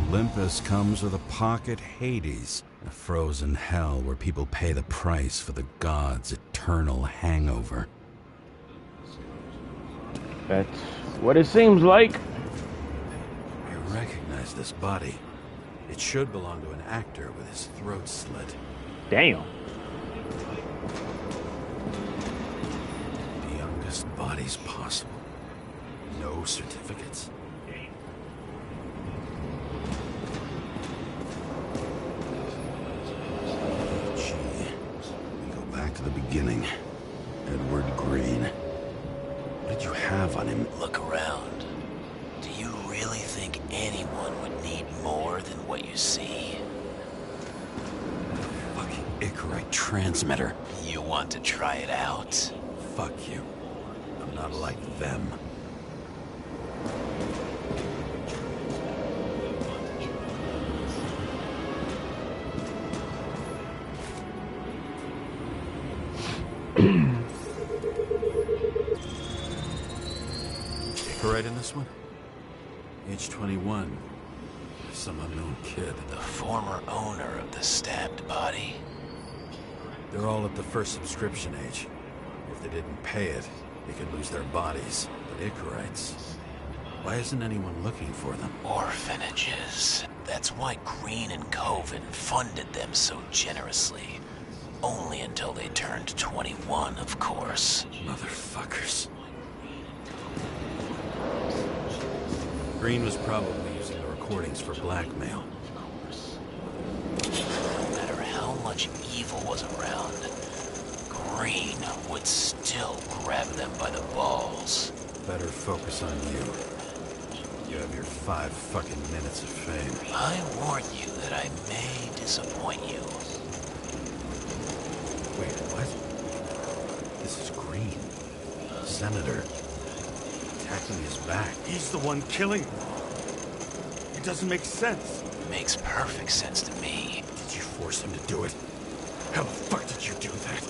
Olympus comes with a pocket Hades, a frozen hell where people pay the price for the gods' eternal hangover. That's what it seems like. I recognize this body. It should belong to an actor with his throat slit. Damn. The youngest bodies possible. No certificates. Gee, we go back to the beginning. Edward Green. What did you have on him? Look around. Do you really think anyone would need more than what you see? Fucking Icarite transmitter. You want to try it out? Fuck you. I'm not like them. Icarite in this one? Age 21. Some unknown kid. The former owner of the stabbed body? They're all at the first subscription age. If they didn't pay it, they could lose their bodies. But Icarites... Why isn't anyone looking for them? Orphanages. That's why Green and Coven funded them so generously. Only until they turned 21, of course. Motherfuckers. Green was probably using the recordings for blackmail. No matter how much evil was around, Green would still grab them by the balls. Better focus on you. You have your 5 fucking minutes of fame. I warn you that I may disappoint you. Wait, what? This is Green. Senator. Attacking his back. He's the one killing them. It doesn't make sense. Makes perfect sense to me. Did you force him to do it? How the fuck did you do that?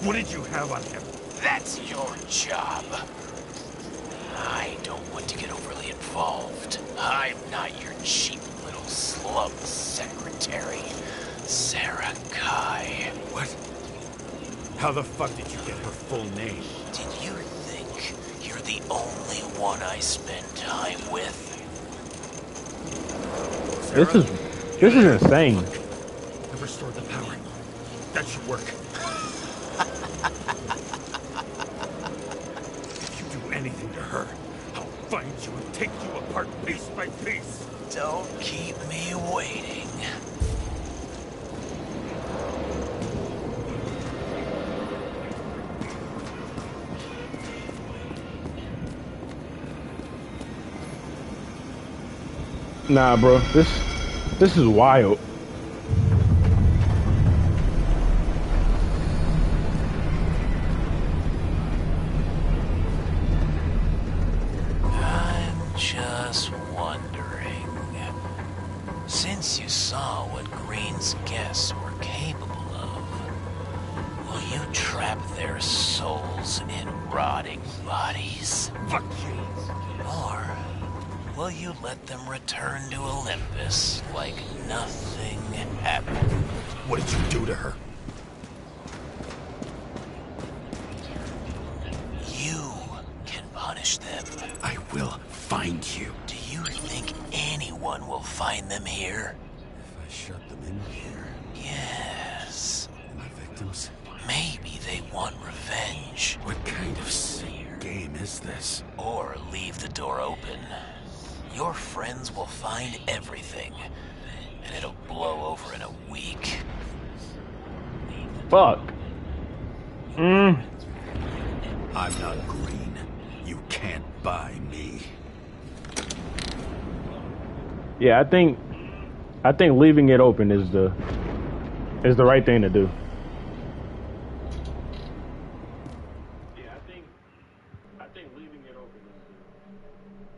What did you have on him? That's your job. I don't want to get overly involved. I'm not your cheap little slum secretary, Sarah Kai. What? How the fuck did you get her full name? Did you think you're the only one I spend time with? This is insane. I've restored the power. That should work. If you do anything to her, I'll find you and take you apart piece by piece. Don't keep me waiting. Nah, bro. This is wild. I'm just wondering, since you saw what Green's guests were capable of, will you trap their souls in rotting bodies? Fuck you. Or will you let them return to Olympus like nothing happened? What did you do to her? You can punish them. I will find you. Do you think anyone will find them here? If I shut them in here... Yes. And the victims? Maybe they want revenge. What kind of sick game is this? Or leave the door open. Your friends will find everything, and it'll blow over in a week. Fuck. I'm not Green. You can't buy me. Yeah, I think leaving it open is the right thing to do.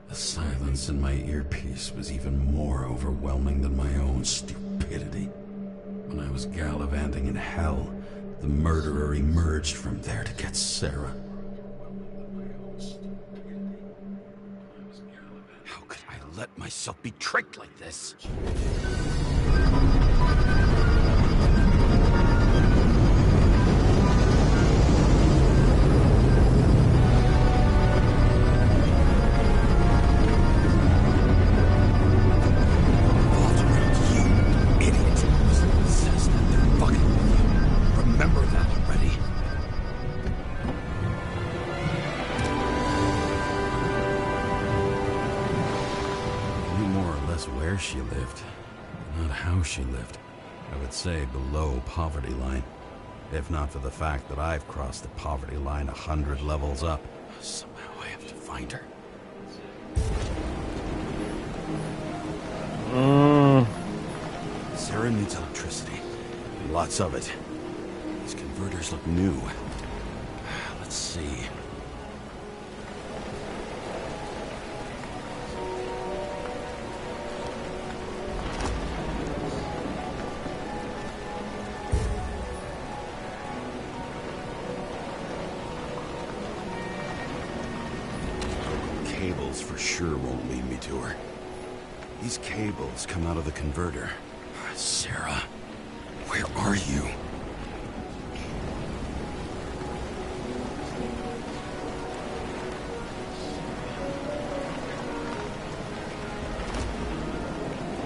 The silence in my earpiece was even more overwhelming than my own stupidity. When I was gallivanting in hell, the murderer emerged from there to get Sarah. How could I let myself be tricked like this? she lived, not how she lived. I would say below poverty line. If not for the fact that I've crossed the poverty line 100 levels up. Somehow I have to find her. Sarah needs electricity. Lots of it. These converters look new. Let's see. Cables for sure won't lead me to her. These cables come out of the converter. Sarah, where are you?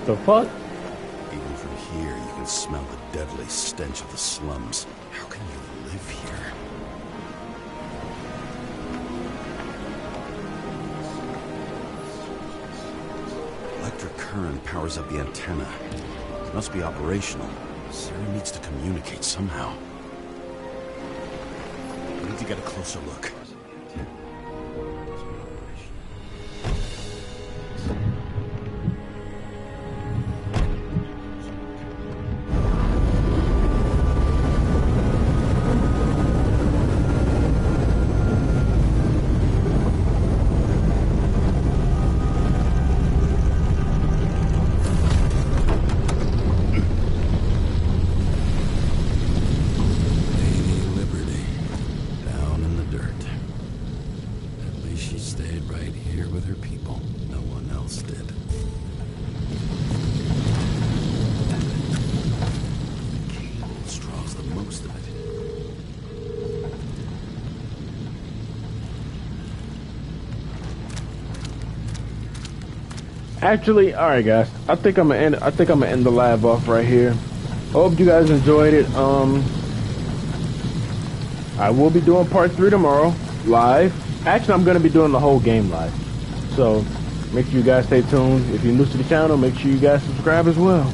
The fuck? Even from here, you can smell the deadly stench of the slums. How can you live here? Electric current powers up the antenna. It must be operational. Sarah needs to communicate somehow. I need to get a closer look. Actually, all right, guys. I think I'm gonna end the live off right here. Hope you guys enjoyed it. I will be doing part 3 tomorrow live. Actually, I'm gonna be doing the whole game live. So make sure you guys stay tuned. If you're new to the channel, make sure you guys subscribe as well.